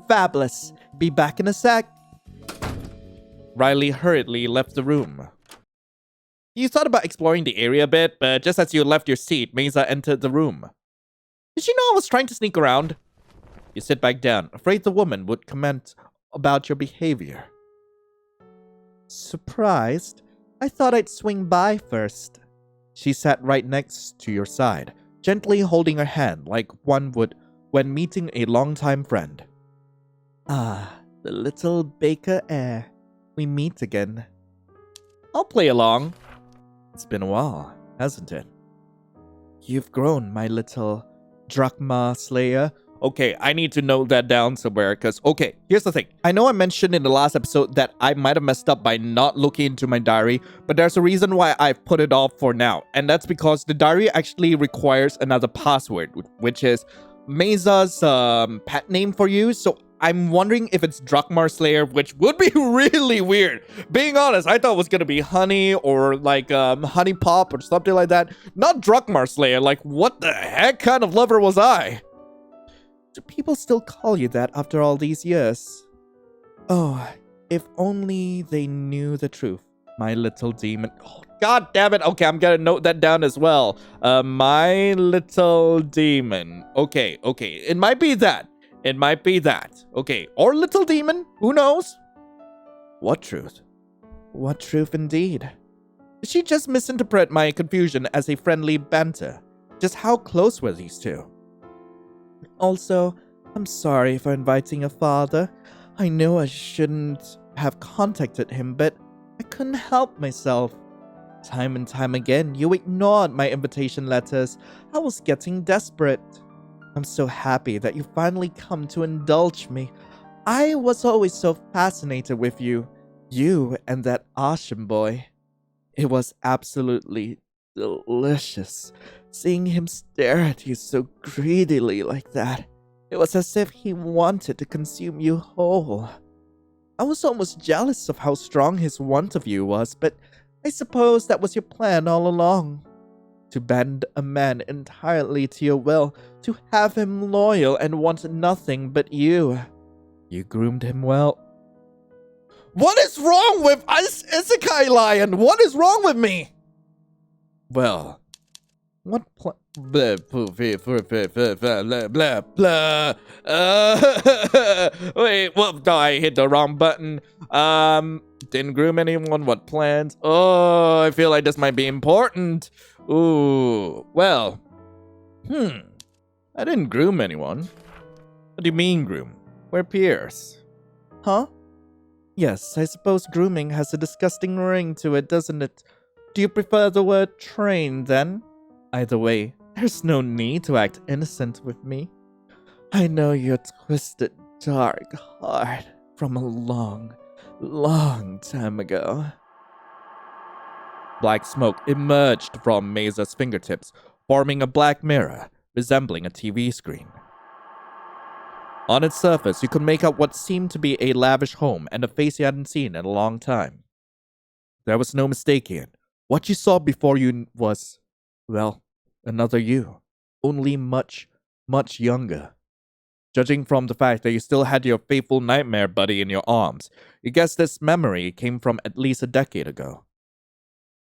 Fabulous. Be back in a sec. Riley hurriedly left the room. You thought about exploring the area a bit, but just as you left your seat, Meyza entered the room. Did she know I was trying to sneak around? You sit back down, afraid the woman would comment about your behavior. Surprised? I thought I'd swing by first. She sat right next to your side, gently holding her hand like one would when meeting a longtime friend. Ah, the little baker heir. We meet again. I'll play along. It's been a while, hasn't it? You've grown, my little drachma slayer. Okay, I need to note that down somewhere because, okay, here's the thing. I know I mentioned in the last episode that I might have messed up by not looking into my diary, but there's a reason why I've put it off for now. And that's because the diary actually requires another password, which is Meyza's pet name for you. So I'm wondering if it's Drachma Slayer, which would be really weird. Being honest, I thought it was gonna be Honey or like Honey Pop or something like that. Not Drachma Slayer. Like, what the heck kind of lover was I? Do people still call you that after all these years? Oh, if only they knew the truth, my little demon. Oh, God damn it. Okay, I'm gonna note that down as well. My little demon. Okay. It might be that. It might be that. Okay, or little demon. Who knows? What truth? What truth indeed? Did she just misinterpret my confusion as a friendly banter? Just how close were these two? Also, I'm sorry for inviting your father. I know I shouldn't have contacted him, but I couldn't help myself. Time and time again, you ignored my invitation letters. I was getting desperate. I'm so happy that you finally come to indulge me. I was always so fascinated with you. You and that Arshem boy. It was absolutely delicious. Seeing him stare at you so greedily like that. It was as if he wanted to consume you whole. I was almost jealous of how strong his want of you was, but I suppose that was your plan all along. To bend a man entirely to your will, to have him loyal and want nothing but you. You groomed him well. What is wrong with us, EpyksLion? What is wrong with me? Well, what blah, blah, blah, blah. Wait, what? I hit the wrong button. Didn't groom anyone. What plans? Oh, I feel like this might be important. Ooh, well, I didn't groom anyone. What do you mean groom? We're peers. Huh? Yes, I suppose grooming has a disgusting ring to it, doesn't it? Do you prefer the word train, then? Either way, there's no need to act innocent with me. I know your twisted, dark heart from a long, long time ago. Black smoke emerged from Meyza's fingertips, forming a black mirror. resembling a TV screen. On its surface, you could make out what seemed to be a lavish home and a face you hadn't seen in a long time. There was no mistaking it. What you saw before you was, well, another you, only much, much younger. Judging from the fact that you still had your faithful nightmare buddy in your arms, you guess this memory came from at least a decade ago.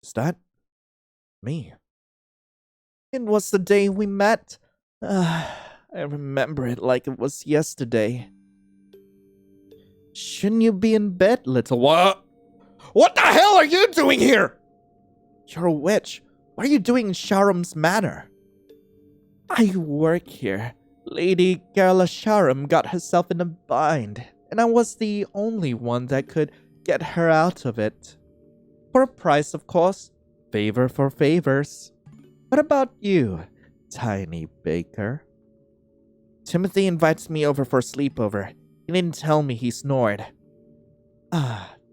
Is that me? It was the day we met. I remember it like it was yesterday. Shouldn't you be in bed, little one? What the hell are you doing here? You're a witch. What are you doing in Sharam's manor? I work here. Lady Gerla Sharam got herself in a bind, and I was the only one that could get her out of it. For a price, of course. Favor for favors. What about you, tiny baker? Timothy invites me over for a sleepover. He didn't tell me he snored.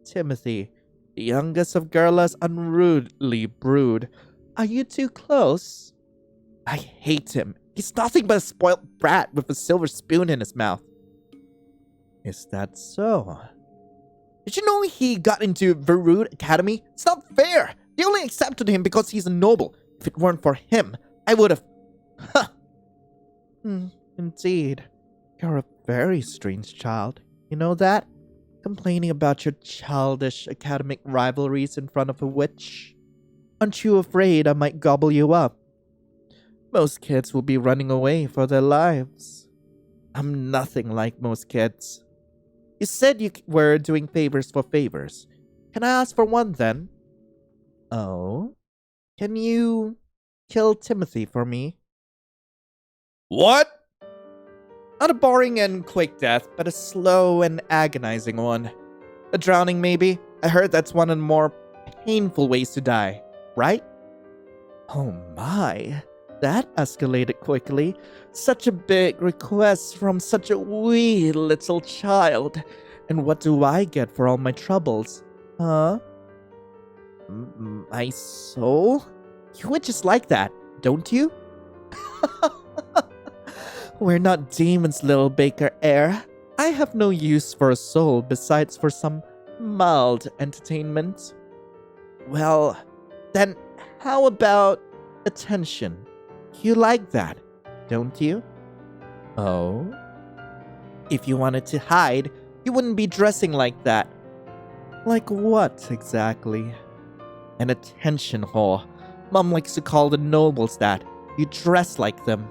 Timothy, the youngest of Gerla's unruly brood. Are you too close? I hate him. He's nothing but a spoilt brat with a silver spoon in his mouth. Is that so? Did you know he got into Verud Academy? It's not fair. They only accepted him because he's a noble. If it weren't for him, I would have... Indeed. You're a very strange child. You know that? Complaining about your childish academic rivalries in front of a witch. Aren't you afraid I might gobble you up? Most kids will be running away for their lives. I'm nothing like most kids. You said you were doing favors for favors. Can I ask for one then? Oh? Can you kill Timothy for me? What? Not a boring and quick death, but a slow and agonizing one. A drowning, maybe? I heard that's one of the more painful ways to die, right? Oh my, that escalated quickly. Such a big request from such a wee little child. And what do I get for all my troubles? Huh? My soul? You would just like that, don't you? We're not demons, little baker heir. I have no use for a soul besides for some mild entertainment. Well, then how about attention? You like that, don't you? Oh? If you wanted to hide, you wouldn't be dressing like that. Like what, exactly? An attention whore. Mom likes to call the nobles that. You dress like them.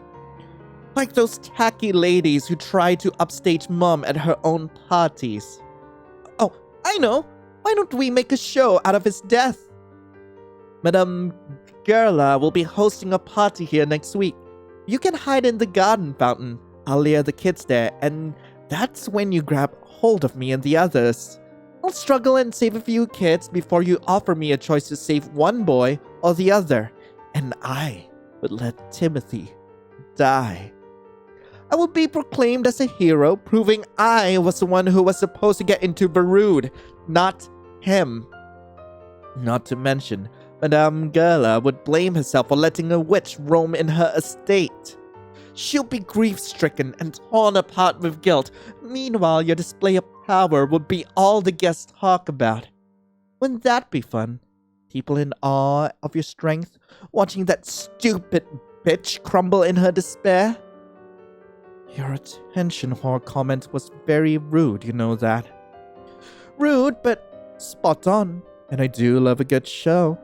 Like those tacky ladies who try to upstage Mom at her own parties. Oh, I know. Why don't we make a show out of his death? Madame Gerla will be hosting a party here next week. You can hide in the garden fountain. I'll lure the kids there, and that's when you grab hold of me and the others. I'll struggle and save a few kids before you offer me a choice to save one boy or the other. And I would let Timothy die. I will be proclaimed as a hero, proving I was the one who was supposed to get into Verud, not him. Not to mention, Madame Gerla would blame herself for letting a witch roam in her estate. She'll be grief-stricken and torn apart with guilt. Meanwhile, your display of power would be all the guests talk about. Wouldn't that be fun? People in awe of your strength, watching that stupid bitch crumble in her despair? Your attention whore comment was very rude, you know that. Rude, but spot on. And I do love a good show.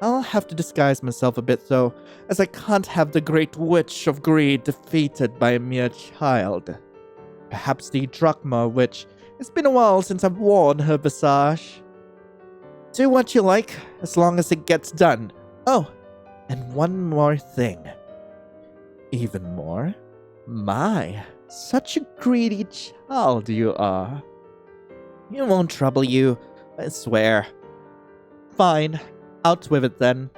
I'll have to disguise myself a bit though, as I can't have the great witch of greed defeated by a mere child. Perhaps the drachma witch. It's been a while since I've worn her visage. Do what you like, as long as it gets done. Oh, and one more thing. Even more? My, such a greedy child you are. It won't trouble you, I swear. Fine, out with it then.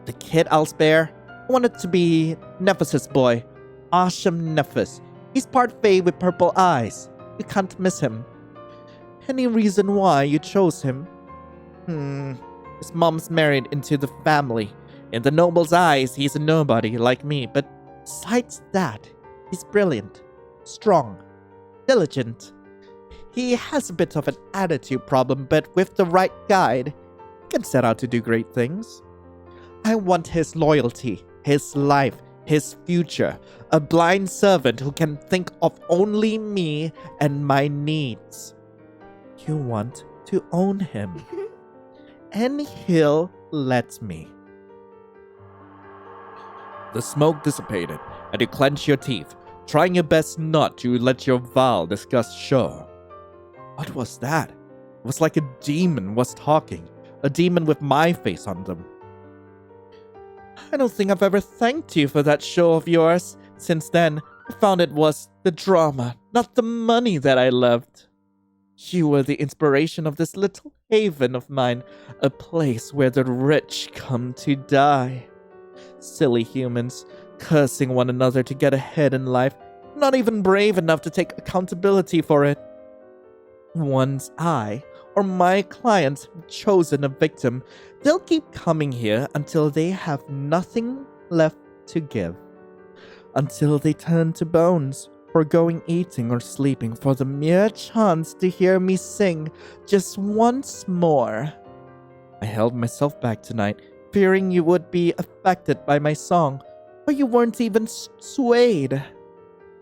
The kid I'll spare, I want it to be Nephis' boy, Arshem Nephis. He's part Fae with purple eyes. You can't miss him. Any reason why you chose him? His mom's married into the family. In the noble's eyes, he's a nobody like me, but Besides that, he's brilliant, strong, diligent. He has a bit of an attitude problem, but with the right guide, he can set out to do great things. I want his loyalty, his life, his future. A blind servant who can think of only me and my needs. You want to own him. And he'll let me. The smoke dissipated, and you clenched your teeth, trying your best not to let your vile disgust show. What was that? It was like a demon was talking, a demon with my face on them. I don't think I've ever thanked you for that show of yours. Since then, I found it was the drama, not the money that I loved. You were the inspiration of this little haven of mine, a place where the rich come to die. Silly humans, cursing one another to get ahead in life, not even brave enough to take accountability for it. Once I or my clients have chosen a victim, they'll keep coming here until they have nothing left to give. Until they turn to bones, forgoing eating or sleeping for the mere chance to hear me sing just once more. I held myself back tonight, fearing you would be affected by my song, but you weren't even swayed.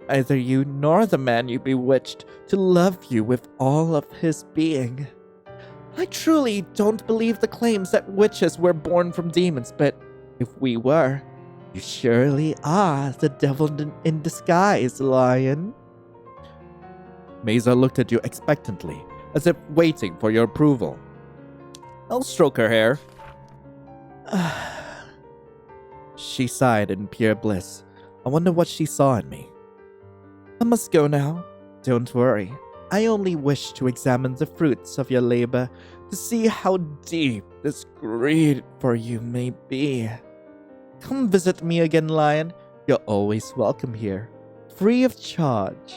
Neither you nor the man you bewitched to love you with all of his being. I truly don't believe the claims that witches were born from demons, but if we were, you surely are the devil in disguise, Lion. Meyza looked at you expectantly, as if waiting for your approval. I'll stroke her hair. She sighed in pure bliss. I wonder what she saw in me. I must go now. Don't worry. I only wish to examine the fruits of your labor to see how deep this greed for you may be. Come visit me again, Lion. You're always welcome here. Free of charge.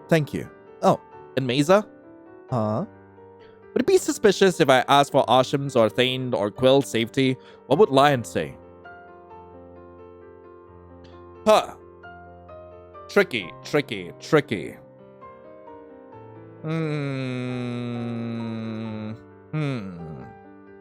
Thank you. Oh, and Meyza? Huh? Would it be suspicious if I asked for Ashem's or Thane or Quill's safety? What would Lion say? Huh. Tricky.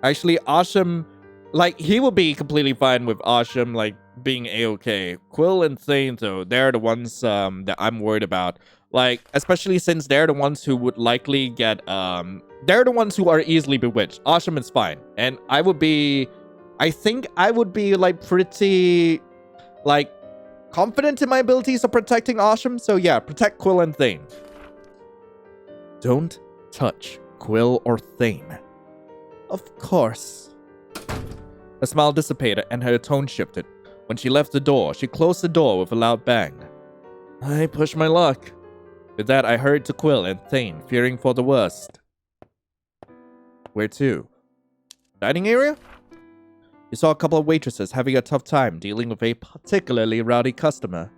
Actually, Arshem, like, he would be completely fine with Arshem, like, being A-okay. Quill and Thane, though, they're the ones that I'm worried about. Like, especially since they're the ones who would likely get, they're the ones who are easily bewitched. Arshem is fine. And I think I would be, like, pretty, like, confident in my abilities of protecting Arshem. So yeah, protect Quill and Thane. Don't touch Quill or Thane. Of course. Her smile dissipated and her tone shifted. When she left the door, she closed the door with a loud bang. I pushed my luck. With that, I hurried to Quill and Thane, fearing for the worst. Where to? Dining area? You saw a couple of waitresses having a tough time dealing with a particularly rowdy customer.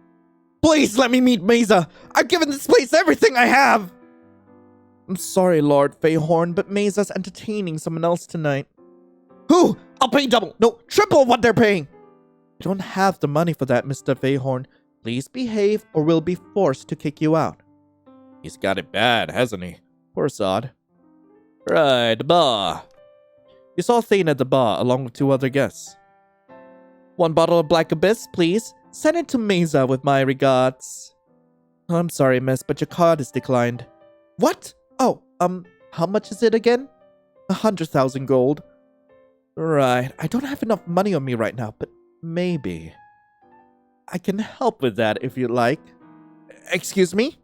Please let me meet Meyza! I've given this place everything I have! I'm sorry, Lord Fayhorn, but Meyza's entertaining someone else tonight. Who? I'll pay double, no, triple what they're paying! I don't have the money for that, Mr. Fayhorn. Please behave or we'll be forced to kick you out. He's got it bad, hasn't he? Poor sod. Right, the bar. You saw Thane at the bar along with 2 other guests. 1 bottle of Black Abyss, please. Send it to Meyza with my regards. I'm sorry, miss, but your card is declined. What? Oh, how much is it again? 100,000 gold. Right, I don't have enough money on me right now, but maybe I can help with that if you like. Excuse me?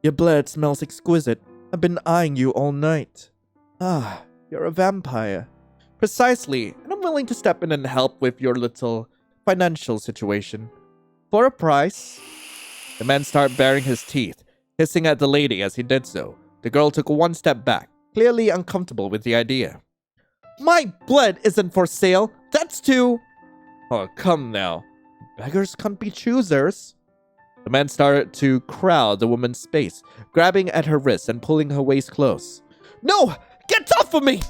Your blood smells exquisite. I've been eyeing you all night. Ah, you're a vampire. Precisely, and I'm willing to step in and help with your little financial situation. For a price. The man started baring his teeth, hissing at the lady as he did so. The girl took 1 step back, clearly uncomfortable with the idea. My blood isn't for sale. That's too... Oh, come now. Beggars can't be choosers. The man started to crowd the woman's space, grabbing at her wrist and pulling her waist close. No! Get off of me!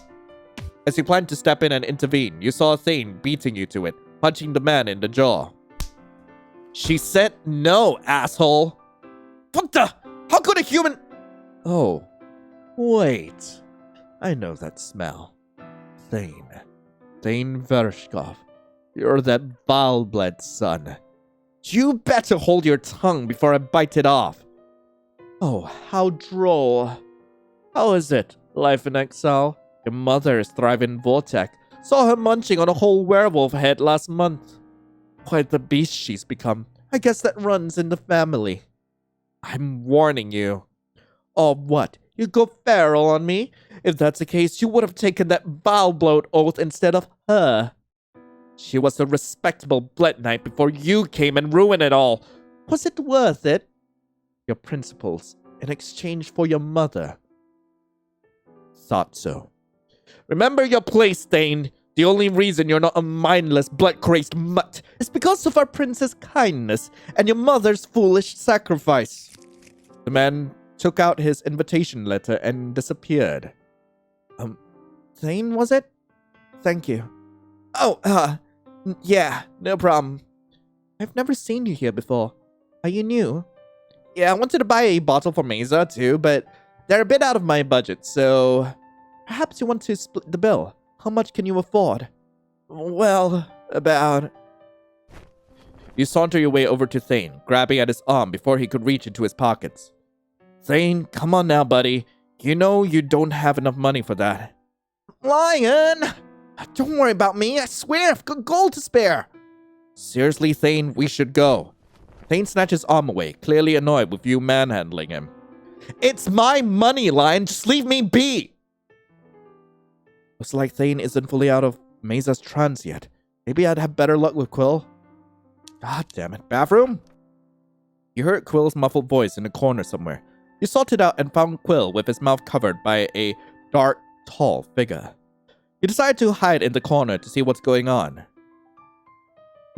As he planned to step in and intervene, you saw Thane beating you to it, punching the man in the jaw. She said no, asshole. What the? How could a human... Oh, wait. I know that smell. Thane. Thane Vershkov. You're that vile-bled son. You better hold your tongue before I bite it off. Oh, how droll. How is it, life in exile? Your mother is thriving in Vortex. Saw her munching on a whole werewolf head last month. Quite the beast she's become. I guess that runs in the family. I'm warning you. Oh, what? You go feral on me? If that's the case, you would have taken that vile bloat oath instead of her. She was a respectable blood knight before you came and ruined it all. Was it worth it? Your principles in exchange for your mother. Thought so. Remember your place, Thane. The only reason you're not a mindless, blood-crazed mutt is because of our prince's kindness and your mother's foolish sacrifice. The man took out his invitation letter and disappeared. Thane, was it? Thank you. Oh, yeah, no problem. I've never seen you here before. Are you new? Yeah, I wanted to buy a bottle for Meyza too, but they're a bit out of my budget, so... Perhaps you want to split the bill. How much can you afford? Well, about... You saunter your way over to Thane, grabbing at his arm before he could reach into his pockets. Thane, come on now, buddy. You know you don't have enough money for that. Lion! Don't worry about me. I swear I've got gold to spare. Seriously, Thane, we should go. Thane snatched his arm away, clearly annoyed with you manhandling him. It's my money, Lion. Just leave me be. Looks like Thane isn't fully out of Meyza's trance yet. Maybe I'd have better luck with Quill. God damn it. Bathroom? You heard Quill's muffled voice in the corner somewhere. You sought it out and found Quill with his mouth covered by a dark, tall figure. You decided to hide in the corner to see what's going on.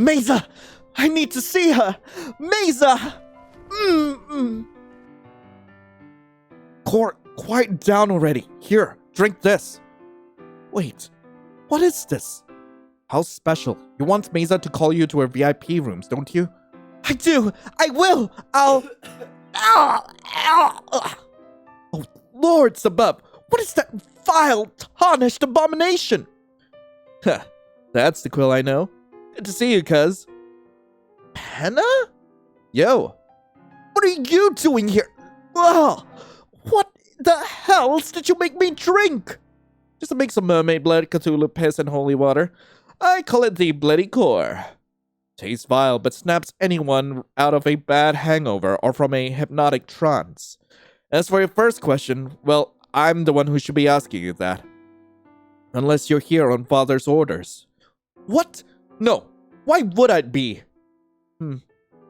Meyza! I need to see her! Meyza! Quiet down already. Here, drink this. Wait, what is this? How special. You want Meyza to call you to her VIP rooms, don't you? I do! I will! I'll... Oh, lords above! What is that vile, tarnished abomination? Huh, that's the Quill I know. Good to see you, cuz. Penna? Yo. What are you doing here? Ugh, what the hells did you make me drink? Just a mix of mermaid blood, Cthulhu piss, and holy water. I call it the Bloody Core. Tastes vile, but snaps anyone out of a bad hangover or from a hypnotic trance. As for your first question, well, I'm the one who should be asking you that. Unless you're here on Father's orders. What? No. Why would I be? You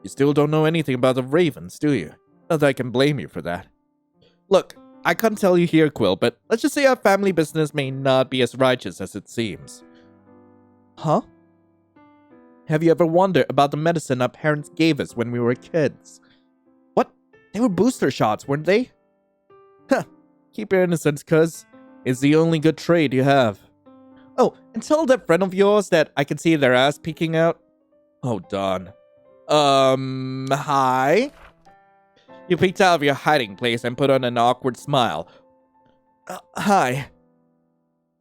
still don't know anything about the Ravens, do you? Not that I can blame you for that. Look, I can't tell you here, Quill, but let's just say our family business may not be as righteous as it seems. Huh? Have you ever wondered about the medicine our parents gave us when we were kids? What? They were booster shots, weren't they? Huh. Keep your innocence, cuz. It's the only good trade you have. Oh, and tell that friend of yours that I can see their ass peeking out. Oh, darn. Hi? You peeked out of your hiding place and put on an awkward smile. Hi.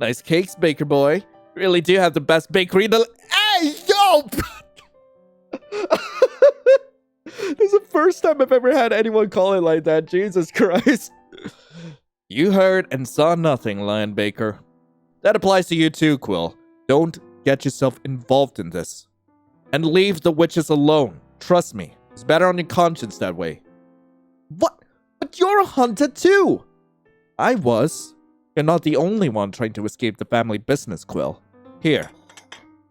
Nice cakes, baker boy. You really do have the best bakery in the... Hey, yo! This is the first time I've ever had anyone call it like that. Jesus Christ. You heard and saw nothing, Lion Baker. That applies to you too, Quill. Don't get yourself involved in this. And leave the witches alone. Trust me. It's better on your conscience that way. What? But you're a hunter too! I was. You're not the only one trying to escape the family business, Quill. Here.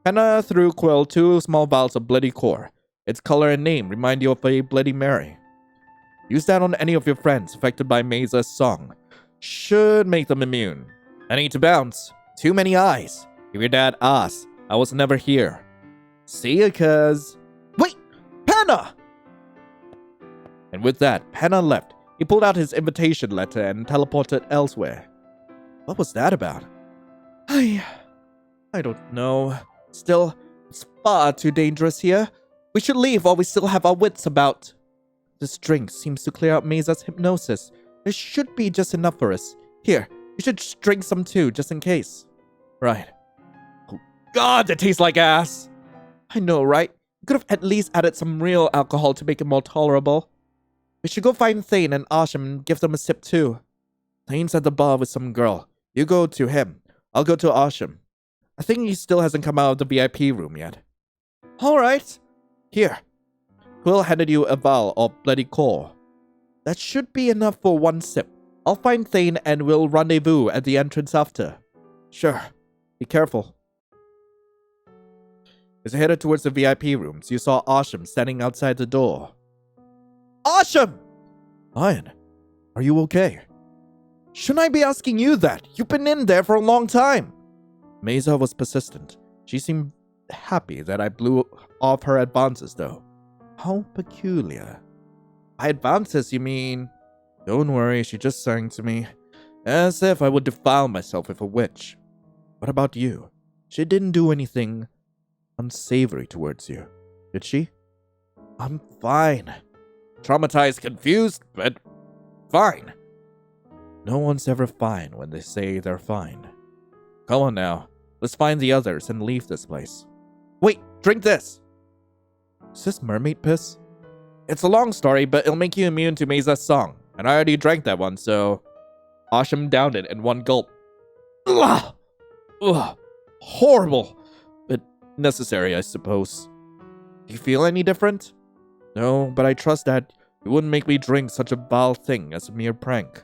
Penna threw Quill 2 small vials of Bloody Core. Its color and name remind you of a Bloody Mary. Use that on any of your friends affected by Meyza's song. Should make them immune. I need to bounce. Too many eyes. If your dad asks, I was never here. See ya, cuz. Wait! Penna! And with that, Penna left. He pulled out his invitation letter and teleported elsewhere. What was that about? I don't know. Still, it's far too dangerous here. We should leave while we still have our wits about. This drink seems to clear out Meyza's hypnosis. There should be just enough for us. Here, you should just drink some too, just in case. Right. Oh, God, that tastes like ass. I know, right? You could have at least added some real alcohol to make it more tolerable. We should go find Thane and Arshem and give them a sip too. Thane's at the bar with some girl. You go to him. I'll go to Arshem. I think he still hasn't come out of the VIP room yet. Alright. Here. Quill handed you a vial of bloody core. That should be enough for one sip. I'll find Thane and we'll rendezvous at the entrance after. Sure. Be careful. As he headed towards the VIP rooms, you saw Asham standing outside the door. Arshem! Lion, are you okay? Shouldn't I be asking you that? You've been in there for a long time. Meyza was persistent. She seemed happy that I blew off her advances, though. How peculiar. By advances, you mean? Don't worry, she just sang to me. As if I would defile myself with a witch. What about you? She didn't do anything unsavory towards you, did she? I'm fine. Traumatized, confused, but fine. No one's ever fine when they say they're fine. Come on now, let's find the others and leave this place. Wait, drink this. Is this mermaid piss? It's a long story, but it'll make you immune to Meyza's song. And I already drank that one, so... Asham downed it in one gulp. Ugh! Ugh! Horrible! But necessary, I suppose. Do you feel any different? No, but I trust that you wouldn't make me drink such a vile thing as a mere prank.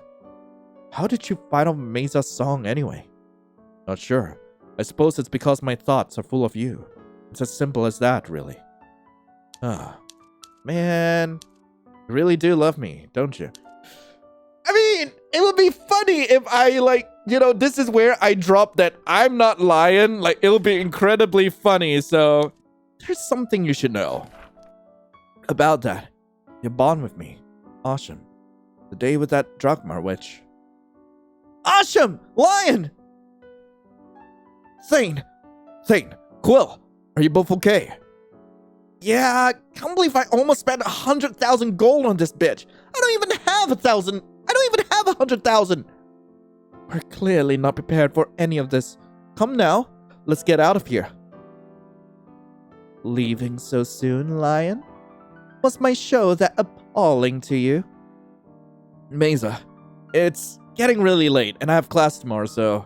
How did you find out Meyza's song anyway? Not sure. I suppose it's because my thoughts are full of you. It's as simple as that, really. Ah, man, you really do love me, don't you? I mean, it would be funny if I, this is where I drop that I'm not lying. Like, it'll be incredibly funny, so... There's something you should know. About that, you bond with me, Asham. The day with that Drachma witch. Asham! Lion! Thane! Quill! Are you both okay? Yeah, can't believe I almost spent 100,000 gold on this bitch. I don't even have 1,000. I don't even have 100,000. We're clearly not prepared for any of this. Come now, let's get out of here. Leaving so soon, Lion? Was my show that appalling to you? Meyza, it's getting really late and I have class tomorrow, so...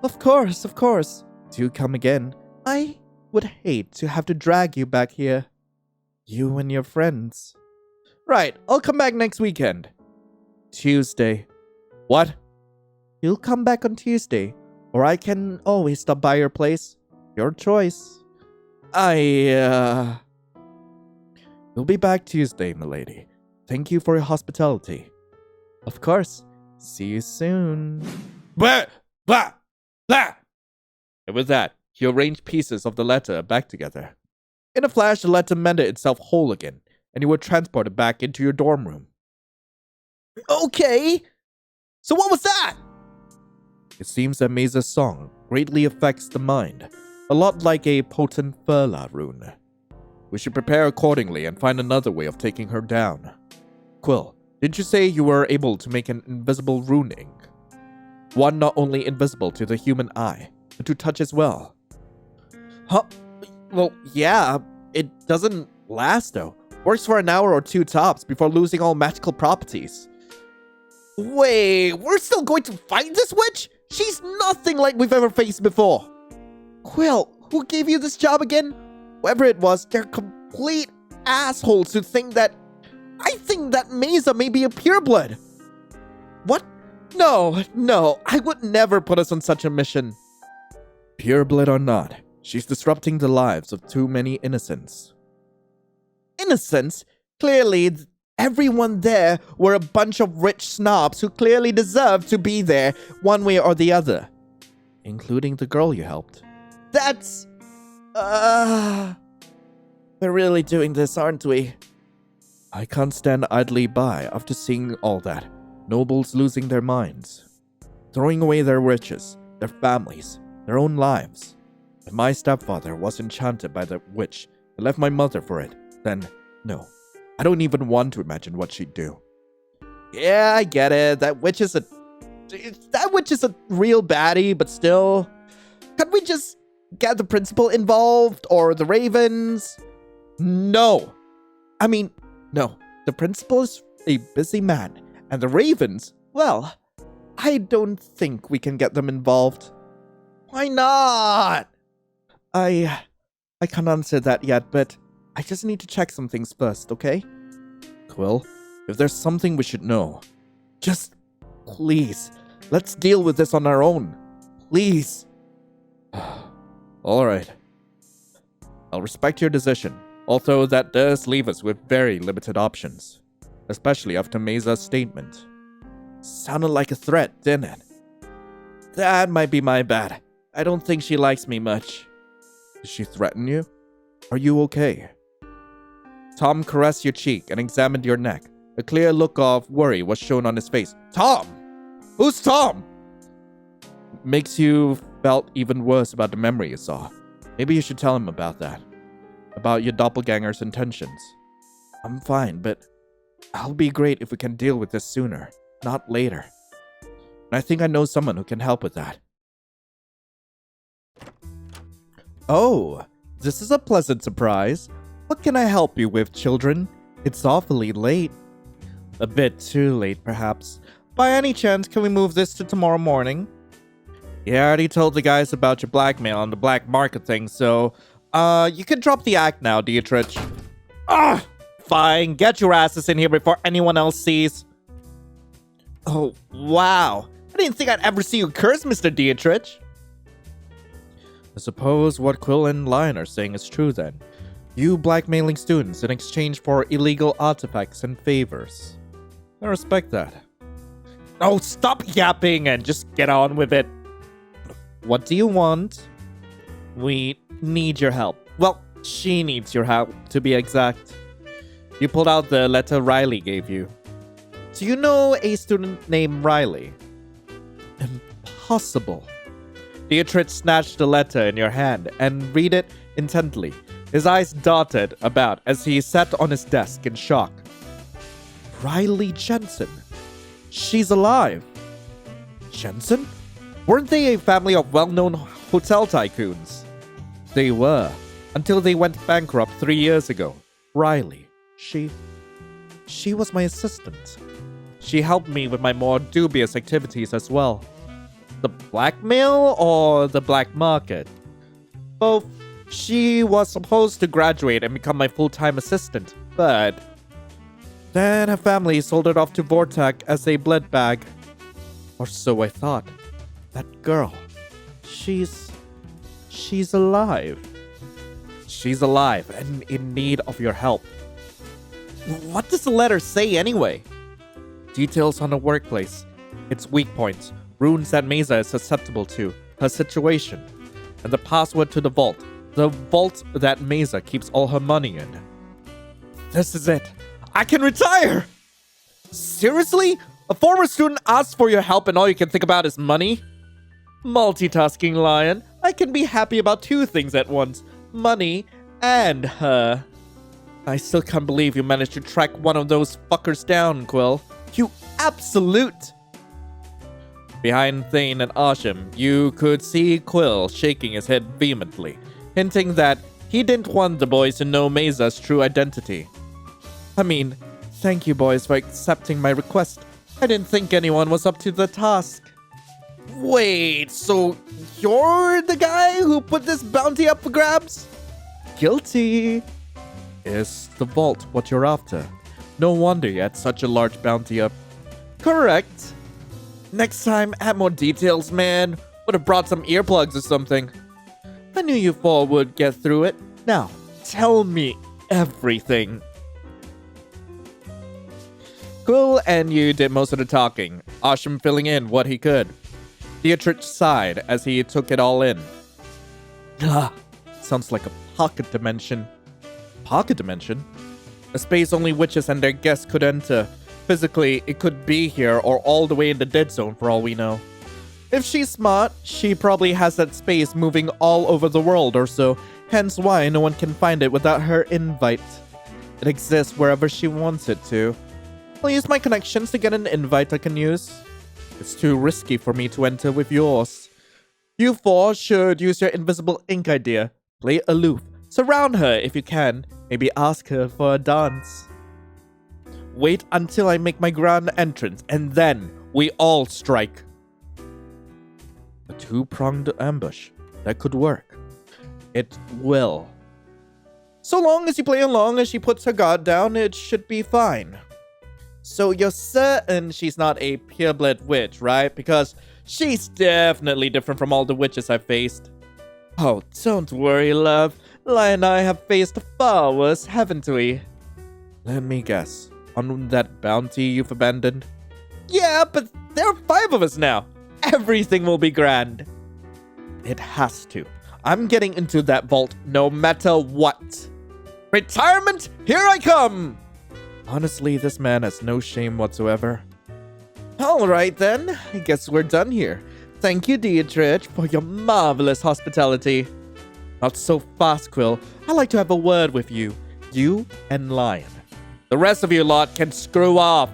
Of course. Do come again. I would hate to have to drag you back here. You and your friends. Right, I'll come back next weekend. Tuesday. What? You'll come back on Tuesday, or I can always stop by your place. Your choice. You'll be back Tuesday, milady. Thank you for your hospitality. Of course. See you soon. Blah! Blah! Blah! And with that, he arranged pieces of the letter back together. In a flash, the letter mended itself whole again, and you were transported back into your dorm room. Okay! So what was that? It seems that Meyza's song greatly affects the mind, a lot like a potent Furla rune. We should prepare accordingly and find another way of taking her down. Quill, didn't you say you were able to make an invisible rune ink? One not only invisible to the human eye, but to touch as well. Huh? Well, yeah, it doesn't last though. Works for an hour or two tops before losing all magical properties. Wait, we're still going to fight this witch? She's nothing like we've ever faced before. Quill, who gave you this job again? Whoever it was, they're complete assholes who think that... I think that Meyza may be a pureblood. What? No, I would never put us on such a mission. Pureblood or not, she's disrupting the lives of too many innocents. Innocents? Clearly, everyone there were a bunch of rich snobs who clearly deserved to be there one way or the other. Including the girl you helped. That's... We're really doing this, aren't we? I can't stand idly by after seeing all that. Nobles losing their minds. Throwing away their riches, their families, their own lives. If my stepfather was enchanted by the witch and left my mother for it, then no. I don't even want to imagine what she'd do. Yeah, I get it. That witch is a real baddie, but still. Could we just get the principal involved or the Ravens? No. I mean, no. The principal is a busy man, and the Ravens, well, I don't think we can get them involved. Why not? I can't answer that yet, but I just need to check some things first, okay? Quill, if there's something we should know, just please, let's deal with this on our own. Please. all right. I'll respect your decision, although that does leave us with very limited options, especially after Meyza's statement. Sounded like a threat, didn't it? That might be my bad. I don't think she likes me much. Did she threaten you? Are you okay? Tom caressed your cheek and examined your neck. A clear look of worry was shown on his face. Tom? Who's Tom? Makes you felt even worse about the memory you saw. Maybe you should tell him about that. About your doppelganger's intentions. I'm fine, but I'll be great if we can deal with this sooner, not later. And I think I know someone who can help with that. Oh, this is a pleasant surprise. What can I help you with, children? It's awfully late. A bit too late, perhaps. By any chance, can we move this to tomorrow morning? Yeah, I already told the guys about your blackmail and the black market thing, so, you can drop the act now, Dietrich. Fine. Get your asses in here before anyone else sees. Oh, wow. I didn't think I'd ever see you curse, Mr. Dietrich. I suppose what Quill and Lion are saying is true then. You blackmailing students in exchange for illegal artifacts and favors. I respect that. Oh, stop yapping and just get on with it. What do you want? We need your help. Well, she needs your help, to be exact. You pulled out the letter Riley gave you. Do you know a student named Riley? Impossible. Dietrich snatched the letter in your hand and read it intently. His eyes darted about as he sat on his desk in shock. Riley Jensen. She's alive. Jensen? Weren't they a family of well-known hotel tycoons? They were, until they went bankrupt 3 years ago. Riley, she was my assistant. She helped me with my more dubious activities as well. The blackmail or the black market? Both. She was supposed to graduate and become my full-time assistant, but then her family sold it off to Vortek as a blood bag. Or so I thought. That girl, she's alive. She's alive and in need of your help. What does the letter say anyway? Details on the workplace, its weak points, runes that Meyza is susceptible to, her situation, and the password to the vault that Meyza keeps all her money in. This is it. I can retire! Seriously? A former student asks for your help and all you can think about is money? Multitasking, Lion. I can be happy about two things at once. Money and her. I still can't believe you managed to track one of those fuckers down, Quill. You absolute! Behind Thane and Arshem, you could see Quill shaking his head vehemently, hinting that he didn't want the boys to know Meyza's true identity. I mean, thank you boys for accepting my request. I didn't think anyone was up to the task. Wait, so you're the guy who put this bounty up for grabs? Guilty. Is the vault what you're after? No wonder you had such a large bounty up. Correct. Next time, add more details, man. Would have brought some earplugs or something. I knew you four would get through it. Now, tell me everything. Quill and you did most of the talking, Asham filling in what he could. Dietrich sighed as he took it all in. Sounds like a pocket dimension. Pocket dimension? A space only witches and their guests could enter. Physically, it could be here or all the way in the dead zone for all we know. If she's smart, she probably has that space moving all over the world or so, hence why no one can find it without her invite. It exists wherever she wants it to. I'll use my connections to get an invite I can use. It's too risky for me to enter with yours. You four should use your invisible ink idea. Play aloof. Surround her if you can. Maybe ask her for a dance. Wait until I make my grand entrance, and then we all strike. A two-pronged ambush. That could work. It will. So long as you play along and she puts her guard down, it should be fine. So you're certain she's not a pureblood witch, right? Because she's definitely different from all the witches I've faced. Oh, don't worry, love. Lion and I have faced far worse, haven't we? Let me guess. On that bounty you've abandoned? Yeah, but there are 5 of us now. Everything will be grand. It has to. I'm getting into that vault no matter what. Retirement, here I come! Honestly, this man has no shame whatsoever. Alright then, I guess we're done here. Thank you, Dietrich, for your marvelous hospitality. Not so fast, Quill. I'd like to have a word with you. You and Lion. The rest of you lot can screw off.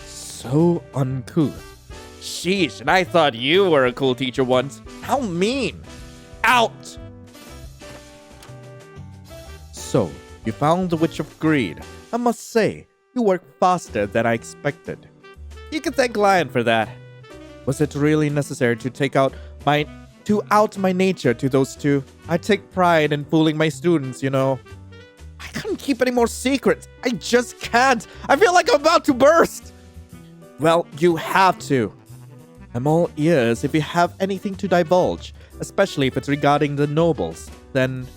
So uncouth. Sheesh, and I thought you were a cool teacher once. How mean. Out! So, you found the Witch of Greed. I must say, you worked faster than I expected. You can thank Lion for that. Was it really necessary to out my nature to those two? I take pride in fooling my students, you know. I can't keep any more secrets. I just can't. I feel like I'm about to burst. Well, you have to. I'm all ears if you have anything to divulge, especially if it's regarding the nobles. Then,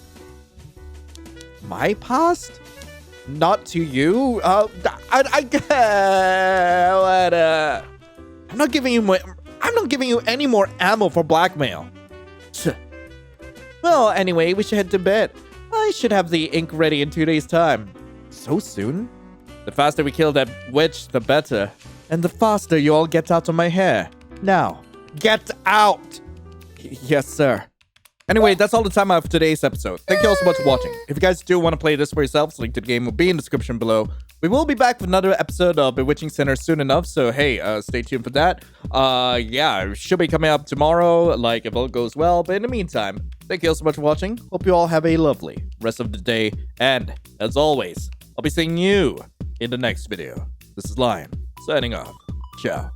my past? Not to you. I'm not giving you any more ammo for blackmail. Well, anyway, we should head to bed. I should have the ink ready in 2 days' time. So soon? The faster we kill that witch, the better. And the faster you all get out of my hair. Now, get out! Yes, sir. Anyway, that's all the time I have for today's episode. Thank you all so much for watching. If you guys do want to play this for yourselves, link to the game will be in the description below. We will be back with another episode of Bewitching Center soon enough, so hey, stay tuned for that. Yeah, it should be coming up tomorrow, like if all goes well. But in the meantime, thank you all so much for watching. Hope you all have a lovely rest of the day. And as always, I'll be seeing you in the next video. This is Lion, signing off. Ciao.